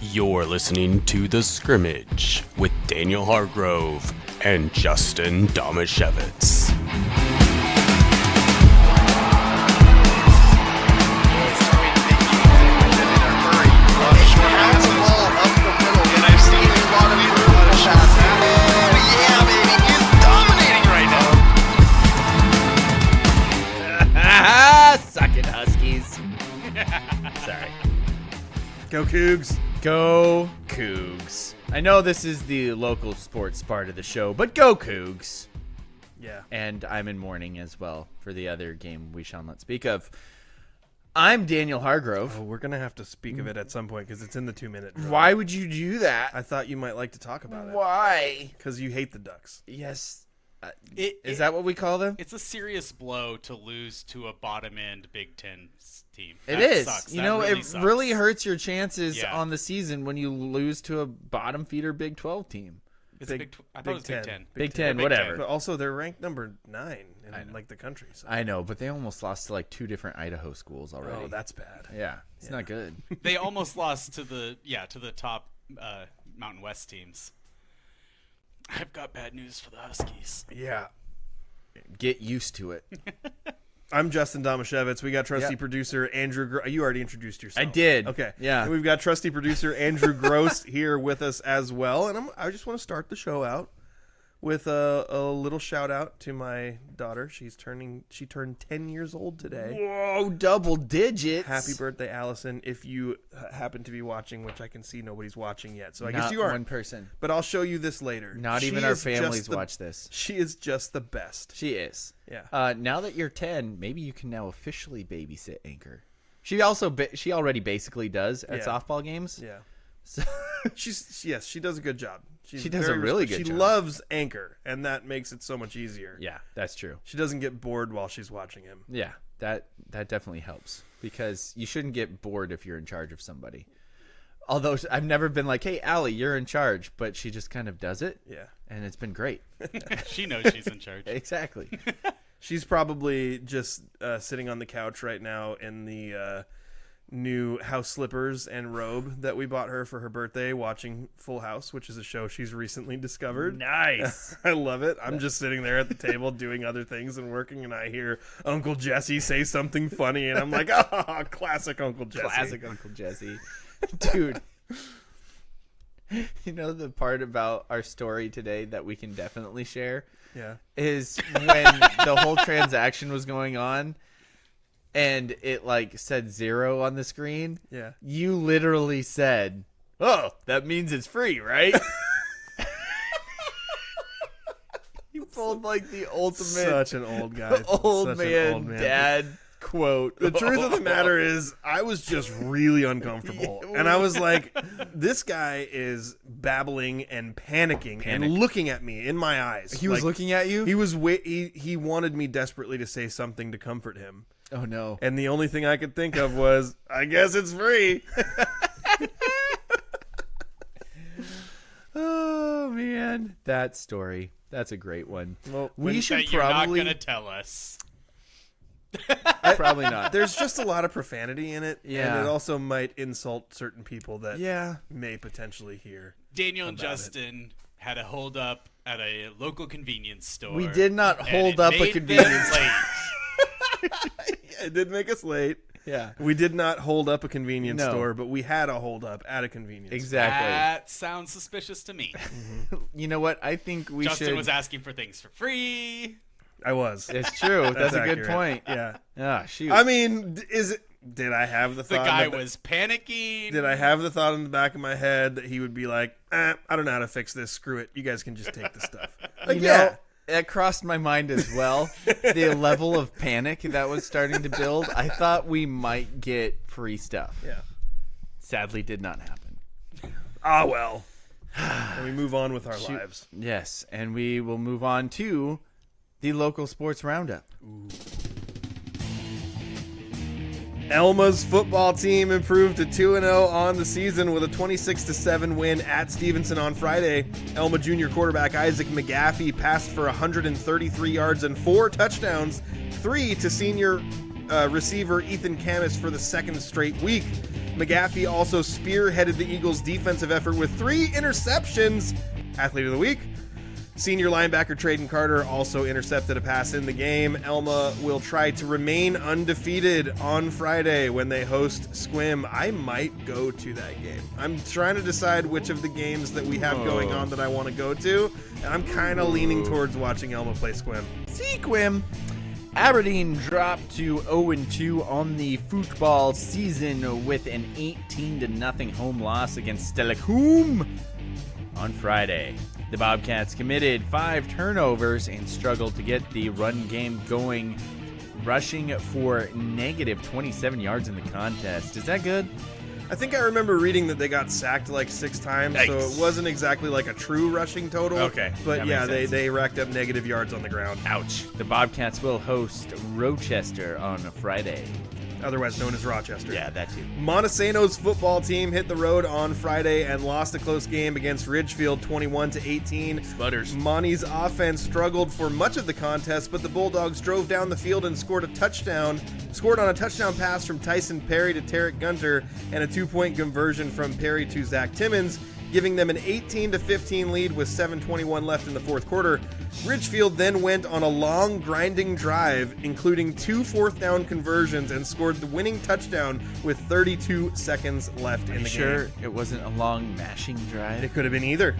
You're listening to The Scrimmage with Daniel Hargrove and Justin Domashevitz. Suck it, Huskies. Sorry. Go Cougs. Go Cougs. I know this is the local sports part of the show, but go Cougs. Yeah. And I'm in mourning as well for the other game we shall not speak of. I'm Daniel Hargrove. Oh, we're going to have to speak of it at some point because it's in the 2-minute drill. Why would you do that? I thought you might like to talk about it. Why? Because you hate the Ducks. Yes. Is that what we call them? It's a serious blow to lose to a bottom-end Big Ten team. It That is. sucks. You That know, really it sucks. really hurts your chances Yeah. on the season when you lose to a bottom feeder Big 12 team. It's I thought it was Big Ten. Big Ten, Big whatever. Ten. But also, they're ranked number 9 in the country. So. I know, but they almost lost to like 2 different Idaho schools already. Oh, that's bad. Yeah, it's not good. They almost lost to the top Mountain West teams. I've got bad news for the Huskies. Yeah. Get used to it. I'm Justin Domashevitz. We got trusty producer Andrew. You already introduced yourself. I did. Okay. Yeah. And we've got trusty producer Andrew Gross here with us as well. And I just want to start the show out with a little shout out to my daughter. She turned 10 years old today. Whoa, double digits. Happy birthday, Allison. If you happen to be watching, which I can see nobody's watching yet. So I Not guess you aren't. one person. But I'll show you this later. Not She even our is families just the- watch this. She is just the best. She is. Yeah. Now that you're 10, maybe you can now officially babysit Anchor. She already basically does at Yeah. softball games. Yeah. So She does a good job. She does a really good job. She loves Anchor, and that makes it so much easier. yeah, that's true. She doesn't get bored while she's watching him. Yeah, that definitely helps because you shouldn't get bored if you're in charge of somebody. Although I've never been like, "Hey, Allie, you're in charge," but she just kind of does it. Yeah. And it's been great. She knows she's in charge. Exactly. She's probably just sitting on the couch right now in the new house slippers and robe that we bought her for her birthday, watching Full House, which is a show she's recently discovered. Nice. I love it. I'm just sitting there at the table doing other things and working, and I hear Uncle Jesse say something funny, and I'm like, oh, classic Uncle Jesse. Classic Uncle Jesse. Dude. You know the part about our story today that we can definitely share Yeah. is when the whole transaction was going on and it like said 0 on the screen. Yeah. You literally said, "Oh, that means it's free, right?" You pulled like the ultimate Such an old guy. old Such an man, old man. dad quote. The truth of the matter is, I was just really uncomfortable. And I was like, this guy is babbling and panicking and looking at me in my eyes. He was looking at you? He was he wanted me desperately to say something to comfort him. Oh no. And the only thing I could think of was, I guess it's free. Oh man, that story. That's a great one. Well, We should That you're not probably going to tell us. probably not. there's just a lot of profanity in it. Yeah. And it also might insult certain people that Yeah. may potentially hear. Daniel and about it. Justin had a hold up at a local convenience store. We did not and hold it up a made convenience them late. Yeah, it did make us late. Yeah. We did not hold up a convenience No. store, but we had a hold up at a convenience Exactly. That sounds suspicious to me. You know what? I think we Justin should. was asking for things for free. store. I was. It's true. That's a good accurate. point. Yeah. Ah, shoot. I mean, did I have the The thought? guy that- was panicking. Did I have the thought in the back of my head that he would be like, I don't know how to fix this. Screw it. You guys can just take the stuff. Like, You know, that crossed my mind as well. The level of panic that was starting to build. I thought we might get free stuff. Yeah. Sadly, did not happen. Ah, well. And we move on with our lives. Yes, and we will move on to the local sports roundup. Elma's football team improved to 2-0 on the season with a 26-7 win at Stevenson on Friday. Elma junior quarterback Isaac McGaffey passed for 133 yards and 4 touchdowns, 3 to senior receiver Ethan Camus for the second straight week. McGaffey also spearheaded the Eagles' defensive effort with 3 interceptions. Athlete of the week. Senior linebacker Traden Carter also intercepted a pass in the game. Elma will try to remain undefeated on Friday when they host Squim. I might go to that game. I'm trying to decide which of the games that we have going on that I want to go to, and I'm kind of leaning towards watching Elma play Squim. Sequim. Aberdeen dropped to 0-2 on the football season with an 18-0 home loss against Stellacum on Friday. The Bobcats committed 5 turnovers and struggled to get the run game going, rushing for negative 27 yards in the contest. Is that good? I think I remember reading that they got sacked like 6 times, so it wasn't exactly like a true rushing total. Okay. But yeah, they racked up negative yards on the ground. Ouch. The Bobcats will host Rochester on Friday. Otherwise known as Rochester. Yeah, that too. Montesano's football team hit the road on Friday and lost a close game against Ridgefield 21-18. Sputters. Monty's offense struggled for much of the contest, but the Bulldogs drove down the field and scored on a touchdown pass from Tyson Perry to Tarek Gunter and a 2-point conversion from Perry to Zach Timmons, giving them an 18-15 lead with 7:21 left in the fourth quarter. Ridgefield then went on a long, grinding drive, including 2 fourth-down conversions, and scored the winning touchdown with 32 seconds left in the game. Sure, it wasn't a long, mashing drive? It could have been either.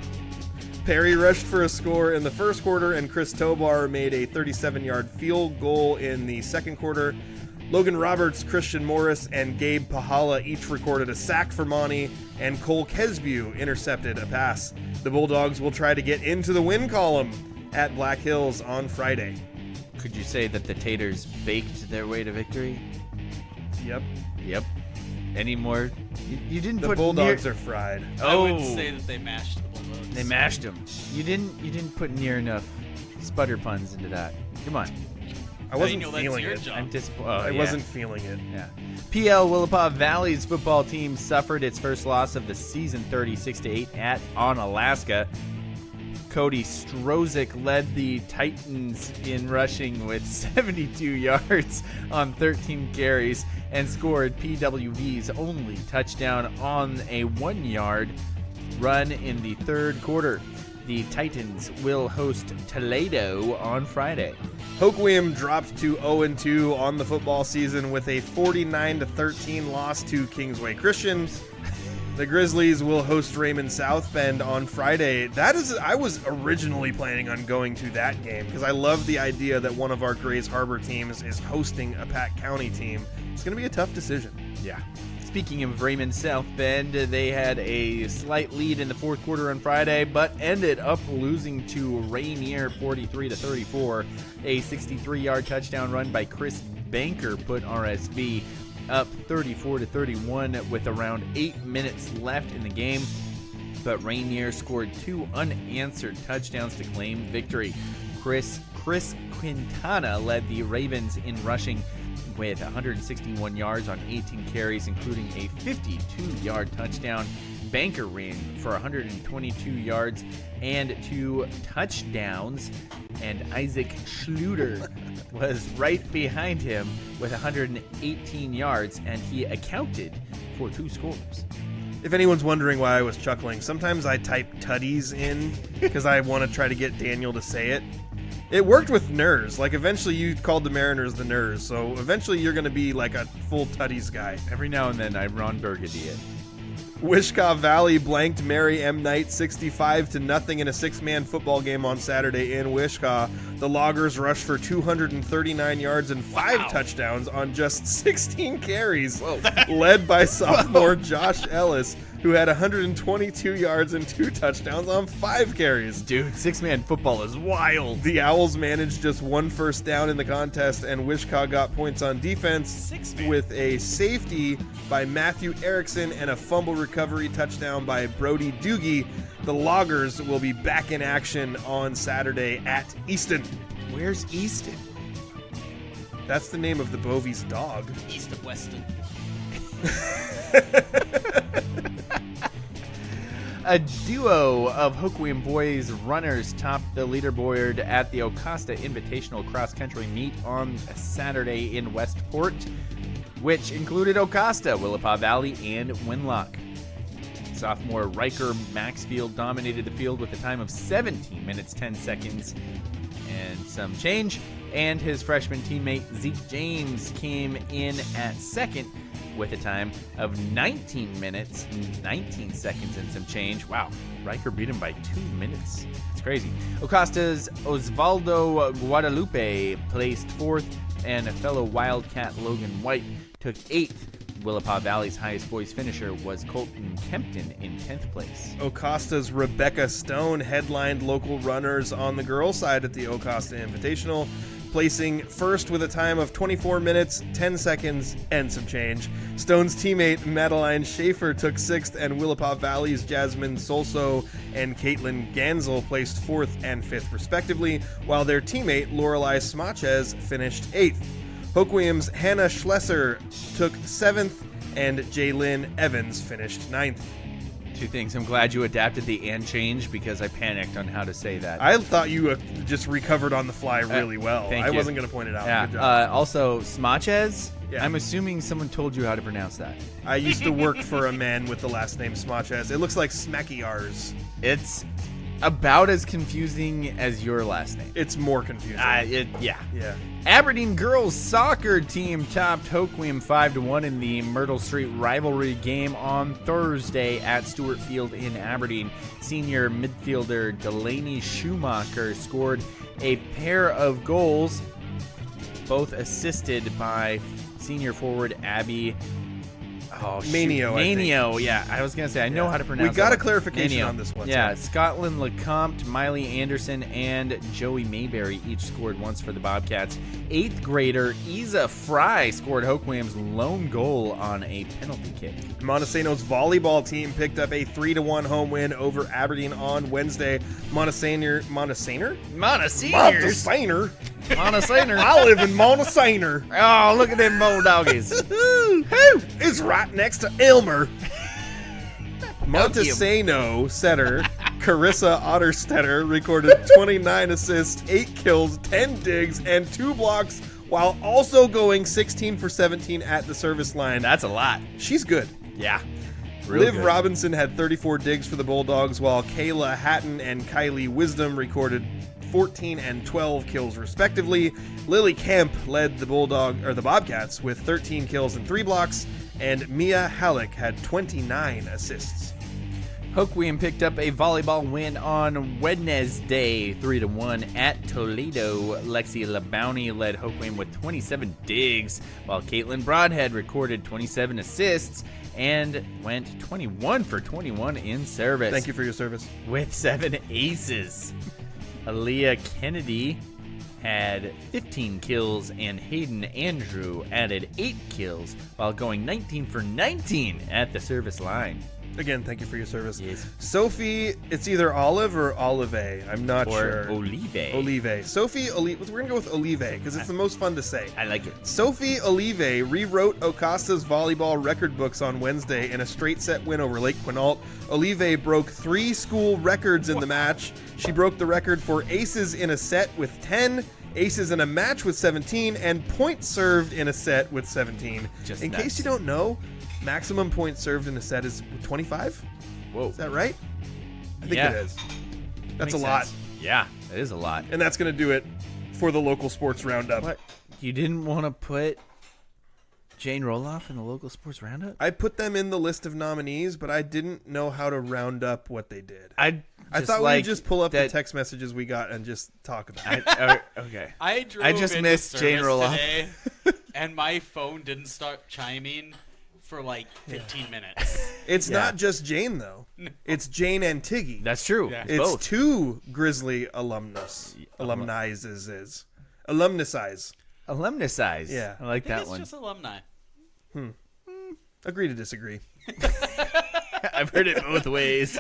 Perry rushed for a score in the first quarter, and Chris Tobar made a 37-yard field goal in the second quarter. Logan Roberts, Christian Morris, and Gabe Pahala each recorded a sack for Monty, and Cole Kesbew intercepted a pass. The Bulldogs will try to get into the win column at Black Hills on Friday. Could you say that the Taters baked their way to victory? Yep. Any more? You didn't The put Bulldogs are fried. I would say that they mashed the Bulldogs. They mashed them. You didn't put near enough sputter puns into that. Come on. I wasn't Daniel, that's feeling your it. job. I'm disappointed. I wasn't feeling it. Yeah. PL Willapa Valley's football team suffered its first loss of the season 36-8 on Alaska. Cody Strozik led the Titans in rushing with 72 yards on 13 carries and scored PWV's only touchdown on a 1-yard run in the third quarter. The Titans will host Toledo on Friday. Hoquiam dropped to 0-2 on the football season with a 49-13 loss to Kingsway Christian. The Grizzlies will host Raymond South Bend on Friday. I was originally planning on going to that game because I love the idea that one of our Grays Harbor teams is hosting a Pack County team. It's going to be a tough decision. Yeah. Speaking of Raymond South Bend, they had a slight lead in the fourth quarter on Friday, but ended up losing to Rainier 43-34. A 63-yard touchdown run by Chris Banker put RSV up 34-31 with around 8 minutes left in the game, but Rainier scored 2 unanswered touchdowns to claim victory. Chris Quintana led the Ravens in rushing with 161 yards on 18 carries, including a 52-yard touchdown. Banker ran for 122 yards and 2 touchdowns, and Isaac Schluter was right behind him with 118 yards, and he accounted for 2 scores. If anyone's wondering why I was chuckling, sometimes I type tutties in because I want to try to get Daniel to say it. It worked with Nurs. Like, eventually you called the Mariners the Nurs, so eventually you're going to be like a full tutties guy. Every now and then I Ron Burgundy it. Wishkah Valley blanked Mary M. Knight 65-0 in a 6-man football game on Saturday in Wishkah. The Loggers rushed for 239 yards and 5 touchdowns on just 16 carries, led by sophomore Josh Ellis, who had 122 yards and 2 touchdowns on 5 carries. Dude, 6-man football is wild. The Owls managed just 1 first down in the contest, and Wishkah got points on defense with a safety by Matthew Erickson and a fumble recovery touchdown by Brody Doogie. The Loggers will be back in action on Saturday at Easton. Where's Easton? That's the name of the Bovies dog. East of Weston. A duo of Hoquiam boys runners topped the leaderboard at the Ocosta Invitational Cross Country Meet on Saturday in Westport. which included Ocosta, Willapa Valley, and Winlock. Sophomore Riker Maxfield dominated the field with a time of 17 minutes, 10 seconds, and some change. And his freshman teammate Zeke James came in at second with a time of 19 minutes, 19 seconds, and some change. Wow, Riker beat him by 2 minutes. It's crazy. Ocosta's Osvaldo Guadalupe placed fourth, and a fellow Wildcat Logan White took eighth. Willapa Valley's highest boys finisher was Colton Kempton in 10th place. Ocosta's Rebecca Stone headlined local runners on the girls' side at the Ocosta Invitational, placing first with a time of 24 minutes, 10 seconds, and some change. Stone's teammate Madeline Schaefer took sixth, and Willapa Valley's Jasmine Solso and Caitlin Gansel placed fourth and fifth, respectively, while their teammate Lorelei Smachez finished eighth. Hoquiam's Hannah Schlesser took seventh, and Jaylyn Evans finished ninth. Two things. I'm glad you adapted the and change because I panicked on how to say that. I thought you just recovered on the fly really well. Thank I you. wasn't going to point it out. Yeah. Good job. Also, Smachez. Yeah. I'm assuming someone told you how to pronounce that. I used to work for a man with the last name Smachez. It looks like Smacky-Ars. It's about as confusing as your last name. It's more confusing. Yeah. Yeah. Aberdeen girls soccer team topped Hoquiam 5-1 in the Myrtle Street rivalry game on Thursday at Stewart Field in Aberdeen. Senior midfielder Delaney Schumacher scored a pair of goals, both assisted by senior forward Abby Manio, I think. Manio, yeah. I was going to say, I know how to pronounce it. We got a clarification on this one. Yeah, so. Scotland Lecomte, Miley Anderson, and Joey Mayberry each scored once for the Bobcats. Eighth grader Isa Fry scored Hoquiam's lone goal on a penalty kick. Montesano's volleyball team picked up a 3-1 home win over Aberdeen on Wednesday. Montesano? I live in Montesano. Oh, look at them Bulldoggies. Who is right next to Elmer? Montesano setter Carissa Otterstetter recorded 29 assists, 8 kills, 10 digs, and 2 blocks, while also going 16 for 17 at the service line. That's a lot. She's good. Yeah. Real Liv good. Robinson had 34 digs for the Bulldogs, while Kayla Hatton and Kylie Wisdom recorded 14 and 12 kills respectively. Lily Kemp led the Bobcats with 13 kills and 3 blocks, and Mia Halleck had 29 assists. Hoquiam picked up a volleyball win on Wednesday, 3-1 at Toledo. Lexi LeBounty led Hoquiam with 27 digs, while Caitlin Broadhead recorded 27 assists and went 21 for 21 in service. Thank you for your service. With 7 aces. Aaliyah Kennedy had 15 kills, and Hayden Andrew added 8 kills while going 19 for 19 at the service line. Again, thank you for your service. Yes. Sophie, it's either Olive or Olive. I'm not sure. Olive. Sophie Olive. We're going to go with Olive because it's the most fun to say. I like it. Sophie Olive rewrote Ocosta's volleyball record books on Wednesday in a straight set win over Lake Quinault. Olive broke 3 school records in the match. She broke the record for aces in a set with 10, aces in a match with 17, and points served in a set with 17. Just in nuts. case you don't know, maximum points served in a set is 25? Whoa. Is that right? I think Yeah. it is. That's Makes a lot. sense. Yeah, it is a lot. And that's going to do it for the local sports roundup. What? You didn't want to put Jane Roloff in the local sports roundup? I put them in the list of nominees, but I didn't know how to round up what they did. I thought we'd just pull up the text messages we got and just talk about it. Okay. I just into missed Jane Roloff today, and my phone didn't start chiming for like 15 minutes. It's not just Jane, though. It's Jane and Tiggy. That's true. Yeah. It's both. 2 Grizzly alumnus. Alumnizes. Alumnicize. Alumnicize. Yeah. I like I think that it's one. just alumni. Agree to disagree. I've heard it both ways.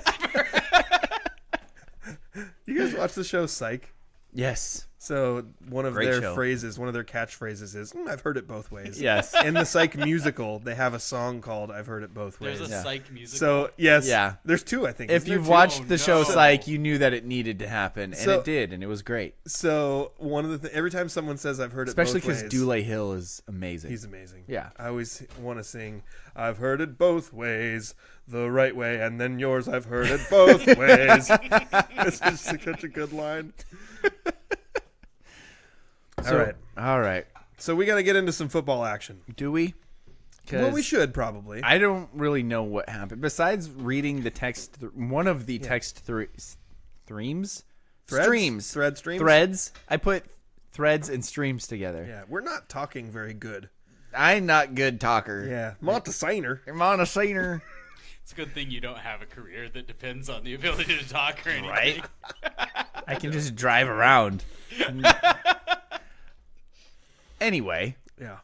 You guys watch the show Psych? Yes. So one of Great their show. phrases, one of their catchphrases is, I've heard it both ways. Yes. In the Psych musical, they have a song called I've Heard It Both Ways. There's a Yeah. psych musical. So, yes. Yeah. There's two, I think. If Isn't there you've two? watched Oh, the show no. Psych, you knew that it needed to happen, and So- it did, and it was great. So, one of the every time someone says I've heard it Especially both ways. because Dule Hill is amazing. He's amazing. Yeah. I always want to sing, I've heard it both ways, the right way, and then yours, I've heard it both ways. It's just such a good line. All right. So we got to get into some football action. do we? Well, we should probably. I don't really know what happened. Besides reading the text, one of the text streams? Streams. Threads. I put threads and streams together. Yeah, we're not talking very good. I'm not good talker. Yeah. Montesiner. I'm on a singer. It's a good thing you don't have a career that depends on the ability to talk or anything. Right? I can just drive around. Anyway, Yeah.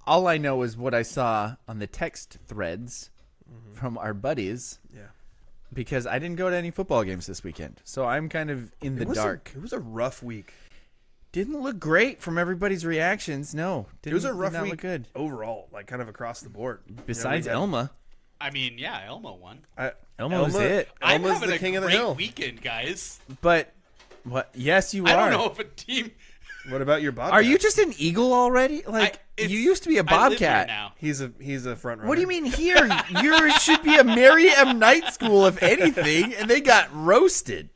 all I know is what I saw on the text threads from our buddies Yeah. because I didn't go to any football games this weekend. So I'm kind of in the dark. It was a rough week. Didn't look great from everybody's reactions. No. It was a did rough not week look good. overall, like kind of across the board. Besides You know, we Elma. I mean, yeah, Elma won. got- Elma was it. I'm Elma's having the a king of the great hill. weekend, guys. But what? Yes, you I are. don't know if a team. What about your Bobcat? Are you just an eagle already? Like it's- you used to be a I live here bobcat. now. He's a front runner. What do you mean here? You should be a Mary M. Night School, if anything, and they got roasted.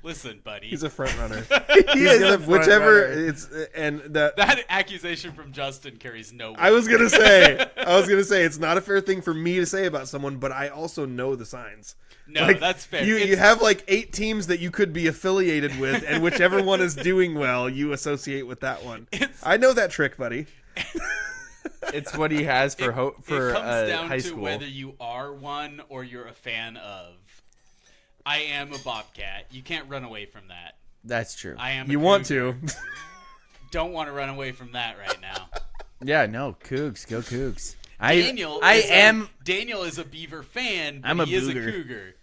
Listen, buddy. He's a front runner. He He's is gonna, a front whichever runner. it's and that. That accusation from Justin carries no weight. I was gonna say it's not a fair thing for me to say about someone, but I also know the signs. No, Like, that's fair. You It's- have like 8 teams that you could be affiliated with, and whichever one is doing well, you associate with that one. I know that trick, buddy. It's what he has for it comes down high to school. whether you are one or you're a fan of. I am a bobcat. You can't run away from that. That's true. I am. A You want cougar. to? Don't want to run away from that right now. Yeah, no, Cougs, go Cougs. Daniel is a Beaver fan, but I'm a he is a Booger. cougar.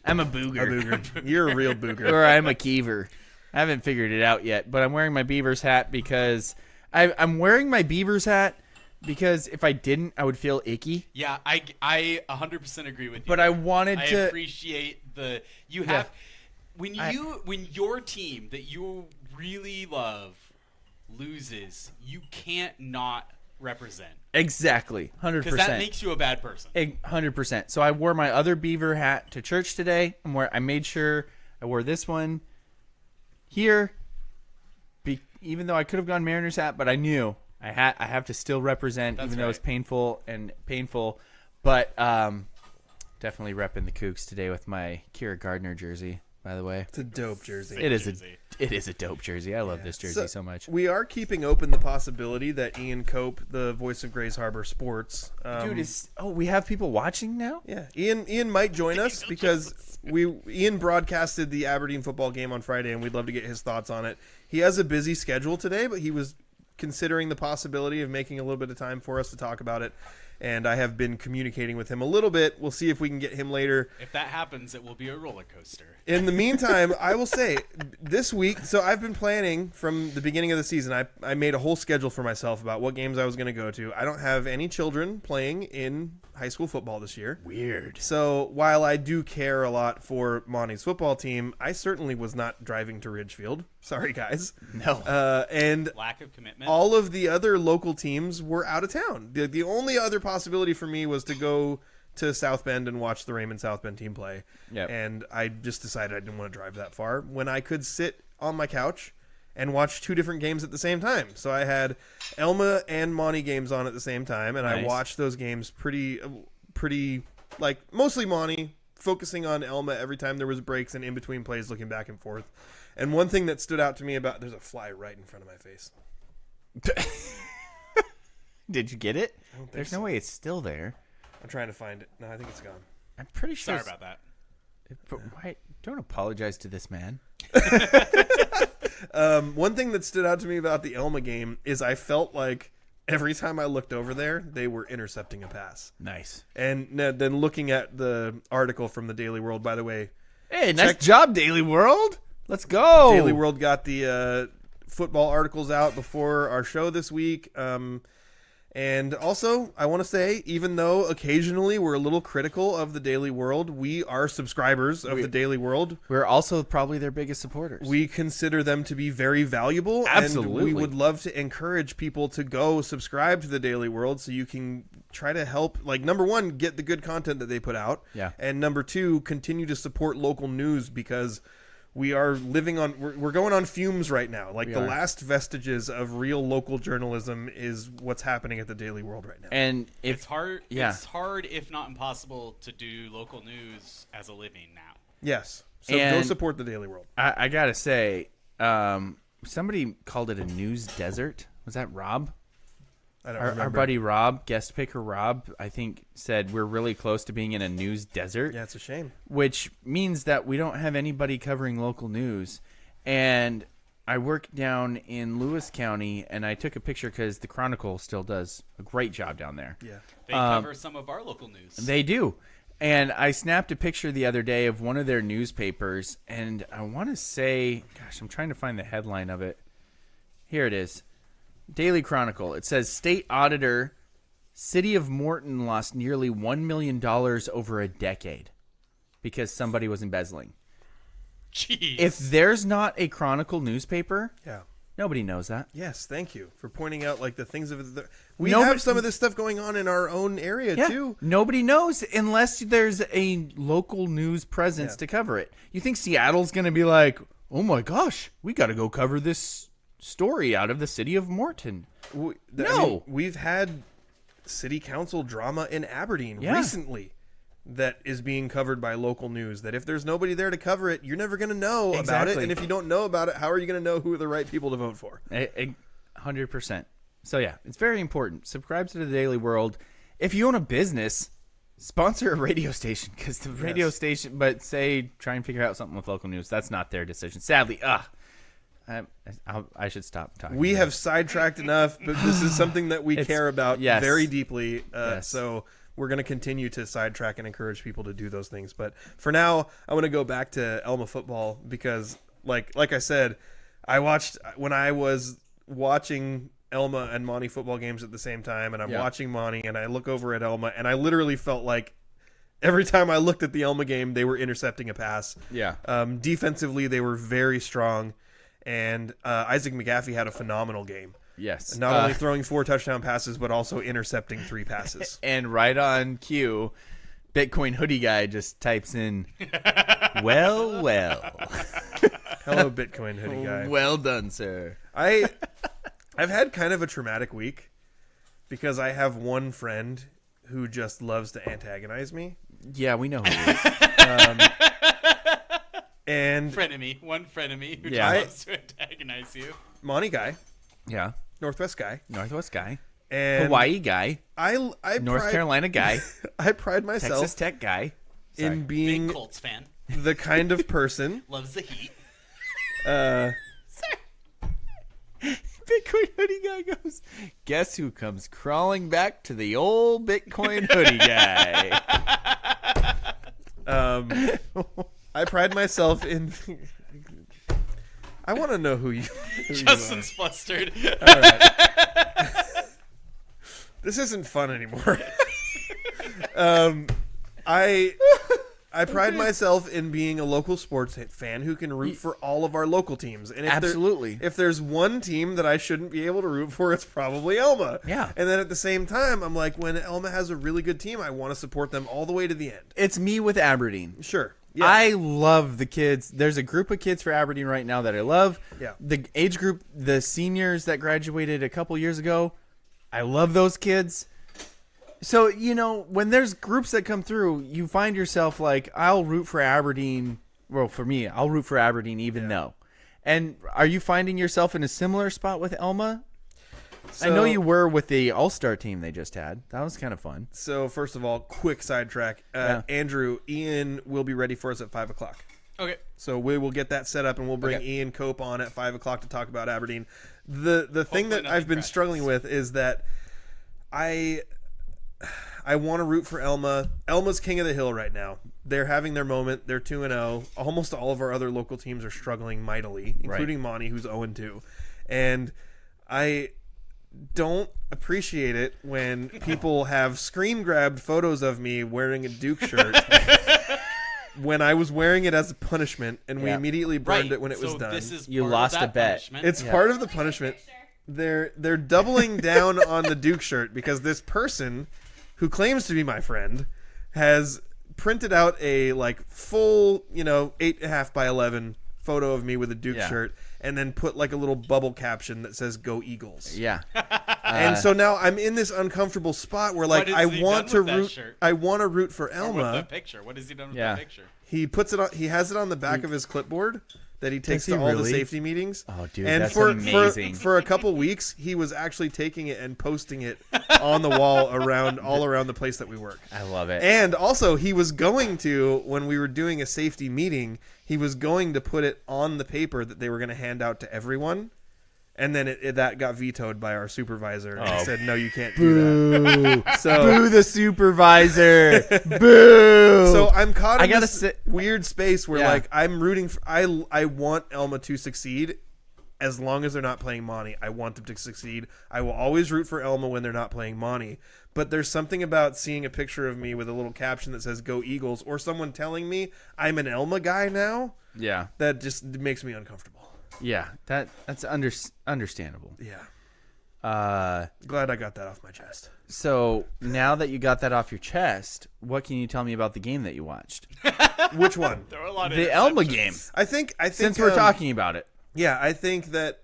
I'm a A booger. booger. You're a real booger. Or I'm a Keever. I haven't figured it out yet, but I'm wearing my Beavers hat because I'm wearing my Beavers hat because if I didn't, I would feel icky. Yeah, I 100% agree with you. But I wanted I to. appreciate when your team that you really love loses, you can't not represent Exactly, 100%. because that makes you a bad person. 100%. So I wore my other Beaver hat to church today. I made sure I wore this one here, even though I could have gone Mariners hat, but I knew I have to still represent, That's even though right. it's painful. But definitely repping the Cougs today with my Kira Gardner jersey. By the way, It's a dope jersey. it is jersey. it is a dope jersey. I love this jersey so much. We are keeping open the possibility that Ian Cope, the voice of Grays Harbor Sports, Dude, we have people watching now? yeah, Ian might join us because Ian broadcasted the Aberdeen football game on Friday, and we'd love to get his thoughts on it. He has a busy schedule today, but he was considering the possibility of making a little bit of time for us to talk about it. And I have been communicating with him a little bit. We'll see if we can get him later. If that happens, it will be a roller coaster. In the meantime, I will say this week, so I've been planning from the beginning of the season. I made a whole schedule for myself about what games I was going to go to. I don't have any children playing in high school football this year. Weird. So while I do care a lot for Monty's football team, I certainly was not driving to Ridgefield. Sorry, guys. No. And Lack of commitment. all of the other local teams were out of town. The only other possibility for me was to go to South Bend and watch the Raymond South Bend team play. Yep. And I just decided I didn't want to drive that far when I could sit on my couch and watch 2 different games at the same time. So I had Elma and Monty games on at the same time, and Nice. I watched those games pretty like mostly Monty, focusing on Elma every time there was breaks and in between plays, looking back and forth. And one thing that stood out to me about there's a fly right in front of my face. Did you get it? I don't think There's so. no way it's still there. I'm trying to find it. No, I think it's gone. I'm pretty sure. Sorry about that. But why? Don't apologize to this man. One thing that stood out to me about the Elma game is I felt like every time I looked over there, they were intercepting a pass. Nice. And then looking at the article from the Daily World, by the way, Hey, nice job, Daily World. Let's go. Daily World got the football articles out before our show this week. And also, I want to say, even though occasionally we're a little critical of the Daily World, we are subscribers of the Daily World. We're also probably their biggest supporters. We consider them to be very valuable. Absolutely. And we would love to encourage people to go subscribe to the Daily World so you can try to help, like, number one, get the good content that they put out. Yeah. And number two, continue to support local news because we are living on, we're going on fumes right now. Like the last vestiges of real local journalism is what's happening at the Daily World right now. And it's hard. Yeah. It's hard, if not impossible, to do local news as a living now. Yes. So go support the Daily World. I gotta say, somebody called it a news desert. Was that Rob? I don't remember. Our buddy Rob, guest picker Rob, I think said we're really close to being in a news desert. Yeah, it's a shame. Which means that we don't have anybody covering local news. And I work down in Lewis County, and I took a picture because the Chronicle still does a great job down there. Yeah, they cover some of our local news. They do. And I snapped a picture the other day of one of their newspapers, and I want to say, gosh, I'm trying to find the headline of it. Here it is. Daily Chronicle. It says, State Auditor, City of Morton lost nearly $1 million over a decade because somebody was embezzling. Jeez. If there's not a Chronicle newspaper, yeah, nobody knows that. Yes, thank you for pointing out like the things of the. We have some of this stuff going on in our own area too. Nobody knows unless there's a local news presence to cover it. You think Seattle's going to be like, oh my gosh, we got to go cover this story out of the city of Morton? No. I mean, we've had city council drama in Aberdeen recently that is being covered by local news, that if there's nobody there to cover it, you're never going to know about it. And if you don't know about it, how are you going to know who are the right people to vote for? 100%. So yeah, it's very important. Subscribe to the Daily World. If you own a business, sponsor a radio station, because the radio station, but try and figure out something with local news. That's not their decision. Sadly, I should stop talking. We have sidetracked enough, but this is something that we care about very deeply. So we're going to continue to sidetrack and encourage people to do those things. But for now, I want to go back to Elma football because, like I said, when I was watching Elma and Monty football games at the same time, and I'm watching Monty, and I look over at Elma, and I literally felt like every time I looked at the Elma game, they were intercepting a pass. Yeah. Defensively, they were very strong. And Isaac McGaffey had a phenomenal game. Yes. Not only throwing 4 touchdown passes, but also intercepting 3 passes. And right on cue, Bitcoin Hoodie Guy just types in, well. Hello, Bitcoin Hoodie Guy. Well done, sir. I've had kind of a traumatic week because I have one friend who just loves to antagonize me. Yeah, we know who he is. And one frenemy who just loves to antagonize you. Monty guy. Yeah. Northwest guy. And Hawaii guy. North Carolina guy. I pride myself Texas Tech guy. in being big Colts fan. The kind of person loves the heat. Bitcoin Hoodie Guy goes, guess who comes crawling back to the old Bitcoin Hoodie Guy? I pride myself in. I want to know who you. Justin's flustered. All right. This isn't fun anymore. I pride myself in being a local sports fan who can root for all of our local teams. And if there's one team that I shouldn't be able to root for, it's probably Elma. Yeah. And then at the same time, I'm like, when Elma has a really good team, I want to support them all the way to the end. It's me with Aberdeen. Sure. Yeah. I love the kids. There's a group of kids for Aberdeen right now that I love. Yeah. The age group, the seniors that graduated a couple years ago, I love those kids. So, when there's groups that come through, you find yourself like, I'll root for Aberdeen. Well, for me, I'll root for Aberdeen even though. And are you finding yourself in a similar spot with Elma? I know you were with the All-Star team they just had. That was kind of fun. So, first of all, quick sidetrack. Andrew, Ian will be ready for us at 5 o'clock. Okay. So we will get that set up, and we'll bring Ian Cope on at 5 o'clock to talk about Aberdeen. The thing that I've been struggling with is that I want to root for Elma. Elma's king of the hill right now. They're having their moment. They're 2-0. Almost all of our other local teams are struggling mightily, including Monty, who's 0-2. And I don't appreciate it when people have screen grabbed photos of me wearing a Duke shirt when I was wearing it as a punishment, and we immediately burned it when it was done. This is You part lost of a that bet. punishment. It's part of the punishment. They're doubling down on the Duke shirt because this person who claims to be my friend has printed out a full 8.5 by 11 photo of me with a Duke shirt, and then put a little bubble caption that says "Go Eagles." Yeah. And so now I'm in this uncomfortable spot where What I has he want to done with that root. shirt? I want to root for Or with Elma. the picture. What has he done with Yeah. the picture? He puts it on. He has it on the back of his clipboard that he takes he to all the really? safety meetings. Oh, dude, and that's for, amazing. For a couple weeks, he was actually taking it and posting it on the wall all around the place that we work. I love it. And also, he was going to, when we were doing a safety meeting, he was going to put it on the paper that they were going to hand out to everyone. And then that got vetoed by our supervisor. And he said, no, you can't do that. So, Boo the supervisor. Boo. so I'm caught in I gotta this sit- weird space where, Yeah. I'm rooting for... I want Elma to succeed as long as they're not playing Monty. I want them to succeed. I will always root for Elma when they're not playing Monty. But there's something about seeing a picture of me with a little caption that says "Go Eagles" or someone telling me I'm an Elma guy now yeah. that just makes me uncomfortable. Yeah. That's understandable. Yeah. Glad I got that off my chest. So now that you got that off your chest, what can you tell me about the game that you watched? Which one? There were a lot of The Elma interceptions. game. I think Since we're talking about it. Yeah, I think that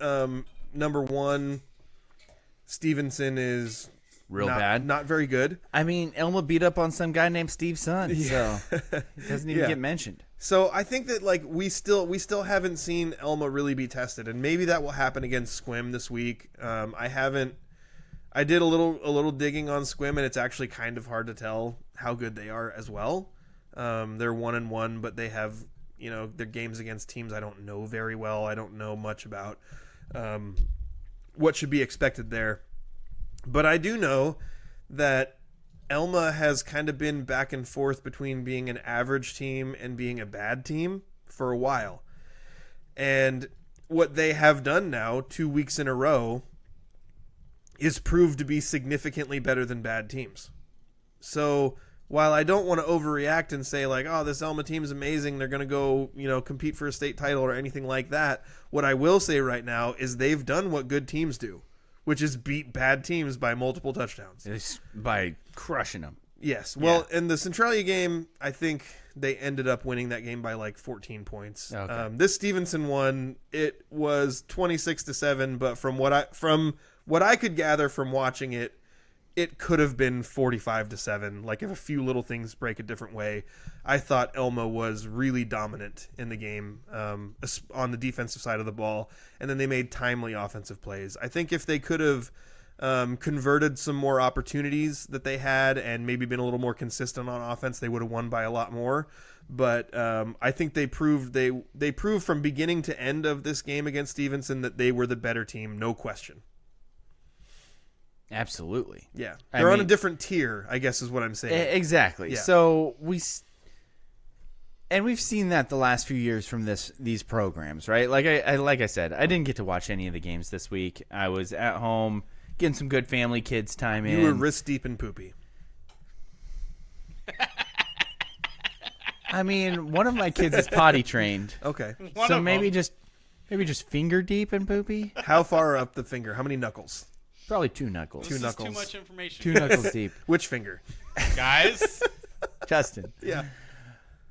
number one, Stevenson is Real not, bad. not very good. I mean, Elma beat up on some guy named Steve Sun, so it doesn't even Yeah. get mentioned. So I think that we still haven't seen Elma really be tested, and maybe that will happen against Squim this week. I did a little digging on Squim, and it's actually kind of hard to tell how good they are as well. They're 1-1, but they have their games against teams I don't know very well. I don't know much about what should be expected there, but I do know that Elma has kind of been back and forth between being an average team and being a bad team for a while. And what they have done now, 2 weeks in a row, is proved to be significantly better than bad teams. So while I don't want to overreact and say oh, this Elma team is amazing, they're going to go, compete for a state title or anything like that, what I will say right now is they've done what good teams do, which is beat bad teams by multiple touchdowns. It's by crushing them. Yes. Well, in the Centralia game, I think they ended up winning that game by 14 points. Okay. This Stevenson one, it was 26-7, but from what I could gather from watching it, it could have been 45-7. If a few little things break a different way. I thought Elma was really dominant in the game on the defensive side of the ball, and then they made timely offensive plays. I think if they could have converted some more opportunities that they had and maybe been a little more consistent on offense, they would have won by a lot more. But I think they proved from beginning to end of this game against Stevenson that they were the better team, no question. Absolutely. Yeah, I they're on a mean- different tier, I guess is what I'm saying. Exactly. Yeah. So we've seen that the last few years from these programs, right? Like I said, I didn't get to watch any of the games this week. I was at home getting some good family kids time in. You were wrist deep in poopy. I mean, one of my kids is potty trained. Okay. One So of maybe them. just finger deep in poopy. How far up the finger? How many knuckles? Probably two knuckles. This is knuckles. too much information. Two knuckles deep. Which finger? Guys, Justin. Yeah.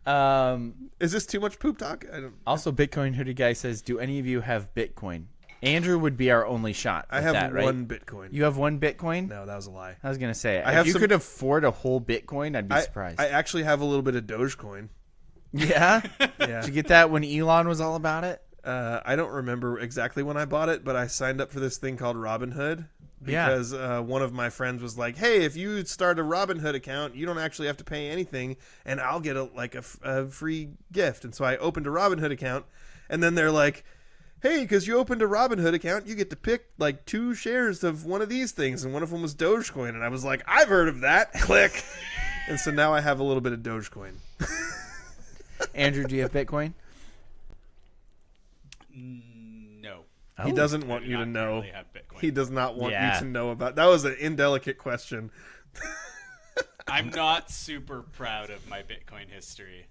Um, Is this too much poop talk? I don't. also, Bitcoin Hoodie Guy says, do any of you have Bitcoin? Andrew would be our only shot. I with have that, right? one Bitcoin. You have one Bitcoin? No, that was a lie. I was going to say, I if have you some- could afford a whole Bitcoin, I'd be surprised. I actually have a little bit of Dogecoin. Yeah? Yeah. Did you get that when Elon was all about it? I don't remember exactly when I bought it, but I signed up for this thing called Robinhood because one of my friends was like, "Hey, if you start a Robinhood account, you don't actually have to pay anything, and I'll get a free gift." And so I opened a Robinhood account, and then they're like, hey, because you opened a Robinhood account, you get to pick like 2 shares of one of these things, and one of them was Dogecoin. And I was like, I've heard of that. Click. And so now I have a little bit of Dogecoin. Andrew, do you have Bitcoin? No. He doesn't I want do you to not know. currently have Bitcoin. He does not want Yeah. you to know about. That was an indelicate question. I'm not super proud of my Bitcoin history.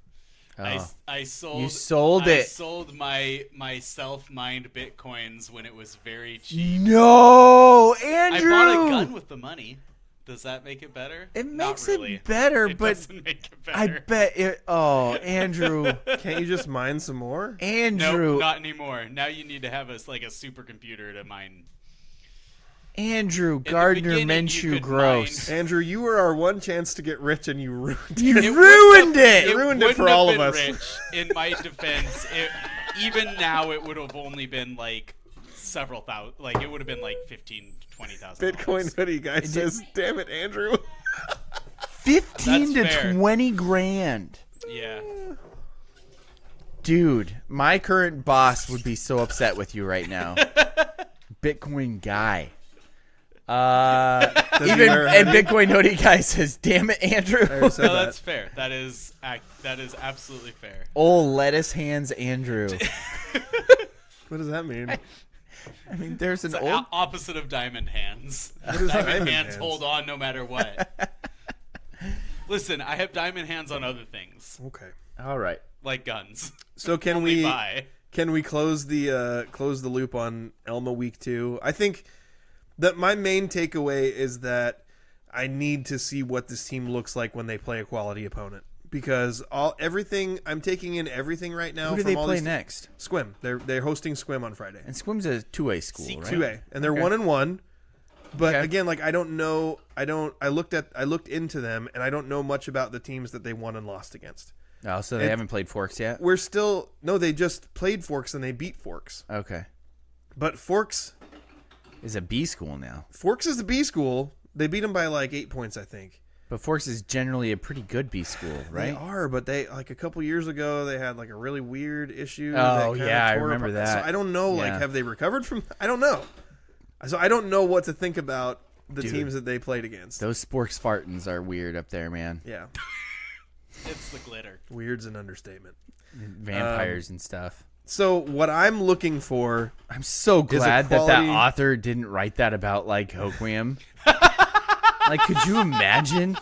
Oh. I sold. You sold I it. sold my self-mined Bitcoins when it was very cheap. No, Andrew. I bought a gun with the money. Does that make it better? It Not makes really. it better, It but doesn't make it better. I bet it. Oh, Andrew, Can't you just mine some more? Andrew, Nope, not anymore. Now you need to have a supercomputer to mine. Andrew, the Gardner beginning, you Minshew, could gross. Andrew, you were our one chance to get rich, and you ruined it. You It ruined wouldn't have- it. ruined it wouldn't for have all of been us. Rich, in my defense, even now it would have only been like several thousand. Like it would have been like 15, 20,000. Bitcoin hoodie guy says, "Damn it, Andrew." 15 to That's fair. 20 grand. Yeah. Dude, my current boss would be so upset with you right now. Bitcoin guy. he Even wear a and hoodie? Bitcoin hoodie guy says, "Damn it, Andrew." I already said No, that. that's fair. That is absolutely fair. Old lettuce hands, Andrew. What does that mean? I mean, there's an It's old. opposite of diamond hands. What is Diamond diamond hands hands? hold on no matter what. Listen, I have diamond hands on other things, Okay. All right. like guns. So can Only we buy. close the loop on Elma week 2? I think that my main takeaway is that I need to see what this team looks like when they play a quality opponent, because I'm taking in everything right now. Who do from they all play these next? Squim. They're hosting Squim on Friday. And Squim's a 2A school, Secret. right? 2A, and they're Okay. 1-1. But Okay. again, like I don't know. I looked into them, and I don't know much about the teams that they won and lost against. Oh, so they It- haven't played Forks yet? They just played Forks and they beat Forks. Okay. But Forks Is a B school now. is the B school. They beat them by like 8 points, I think. But Forks is generally a pretty good B school, right? They are, but they like a couple years ago they had like a really weird issue. Oh, that kinda yeah, I tore remember apart. that. So I don't know. Like, Yeah. have they recovered from? I don't know. So I don't know what to think about the Dude. teams that they played against. Those Sporks Spartans are weird up there, man. Yeah, It's the glitter. weird's an understatement. Vampires and stuff. So what I'm looking for, I'm so a glad that quality- author didn't write that about like Hoquiam. Like, could you imagine?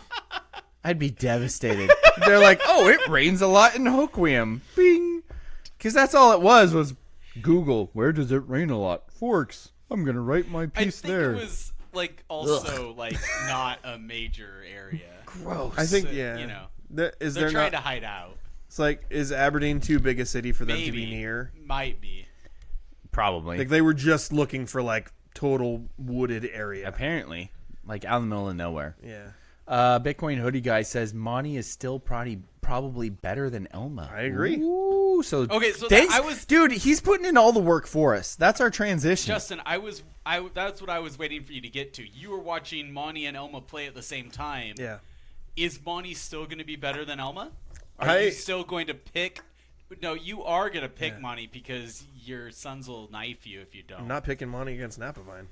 I'd be devastated. They're like, oh, it rains a lot in Hoquiam. Bing. Because that's all it was Google, where does it rain a lot? Forks. I'm going to write my I piece think there. it was like also like not a major area. Gross. I think, So, yeah, you know, is they're there trying not? to hide out. It's like, is Aberdeen too big a city for them Maybe to be near? Might be. Probably. Like they were just looking for like total wooded area. Apparently. Like out in the middle of nowhere. Yeah, Bitcoin hoodie guy says Monty is still probably better than Elma. I agree. Ooh, so Okay, so thanks- I was- dude. He's putting in all the work for us. That's our transition. Justin, that's what I was waiting for you to get to. You were watching Monty and Elma play at the same time. yeah. Is Monty still going to be better than Elma? Are you still going to pick? No, you are going to pick Monty because your sons will knife you if you don't. I'm not picking Monty against Napavine.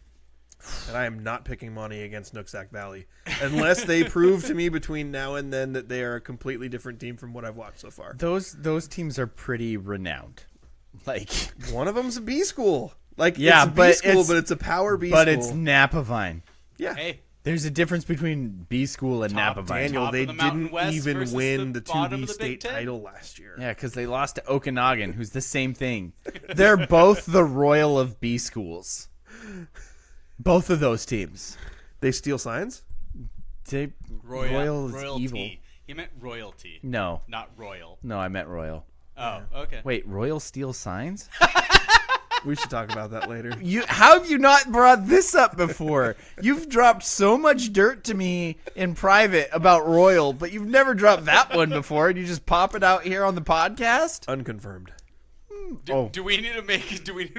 And I am not picking Monty against Nooksack Valley. Unless they prove to me between now and then that they are a completely different team from what I've watched so far. Those teams are pretty renowned. Like, One of them's a B school. Like, Yeah, it's a B but school, it's- but it's a power B but school. it's Napavine. Yeah. Hey, There's a difference between B school and Top Napavine. Daniel, top they of the Mountain didn't West even versus win the the bottom 2B of the Big state Ten? title last year. Yeah, because they lost to Okanagan, who's the same thing. They're both the royal of B schools. Both of those teams. They steal signs? Royal is royalty. evil. He meant royalty, No, not royal. I meant royal. Oh, okay. Wait, royal steal signs? We should talk about that later. How have you not brought this up before? You've dropped so much dirt to me in private about royal, but you've never dropped that one before, and you just pop it out here on the podcast? Unconfirmed. Do we need to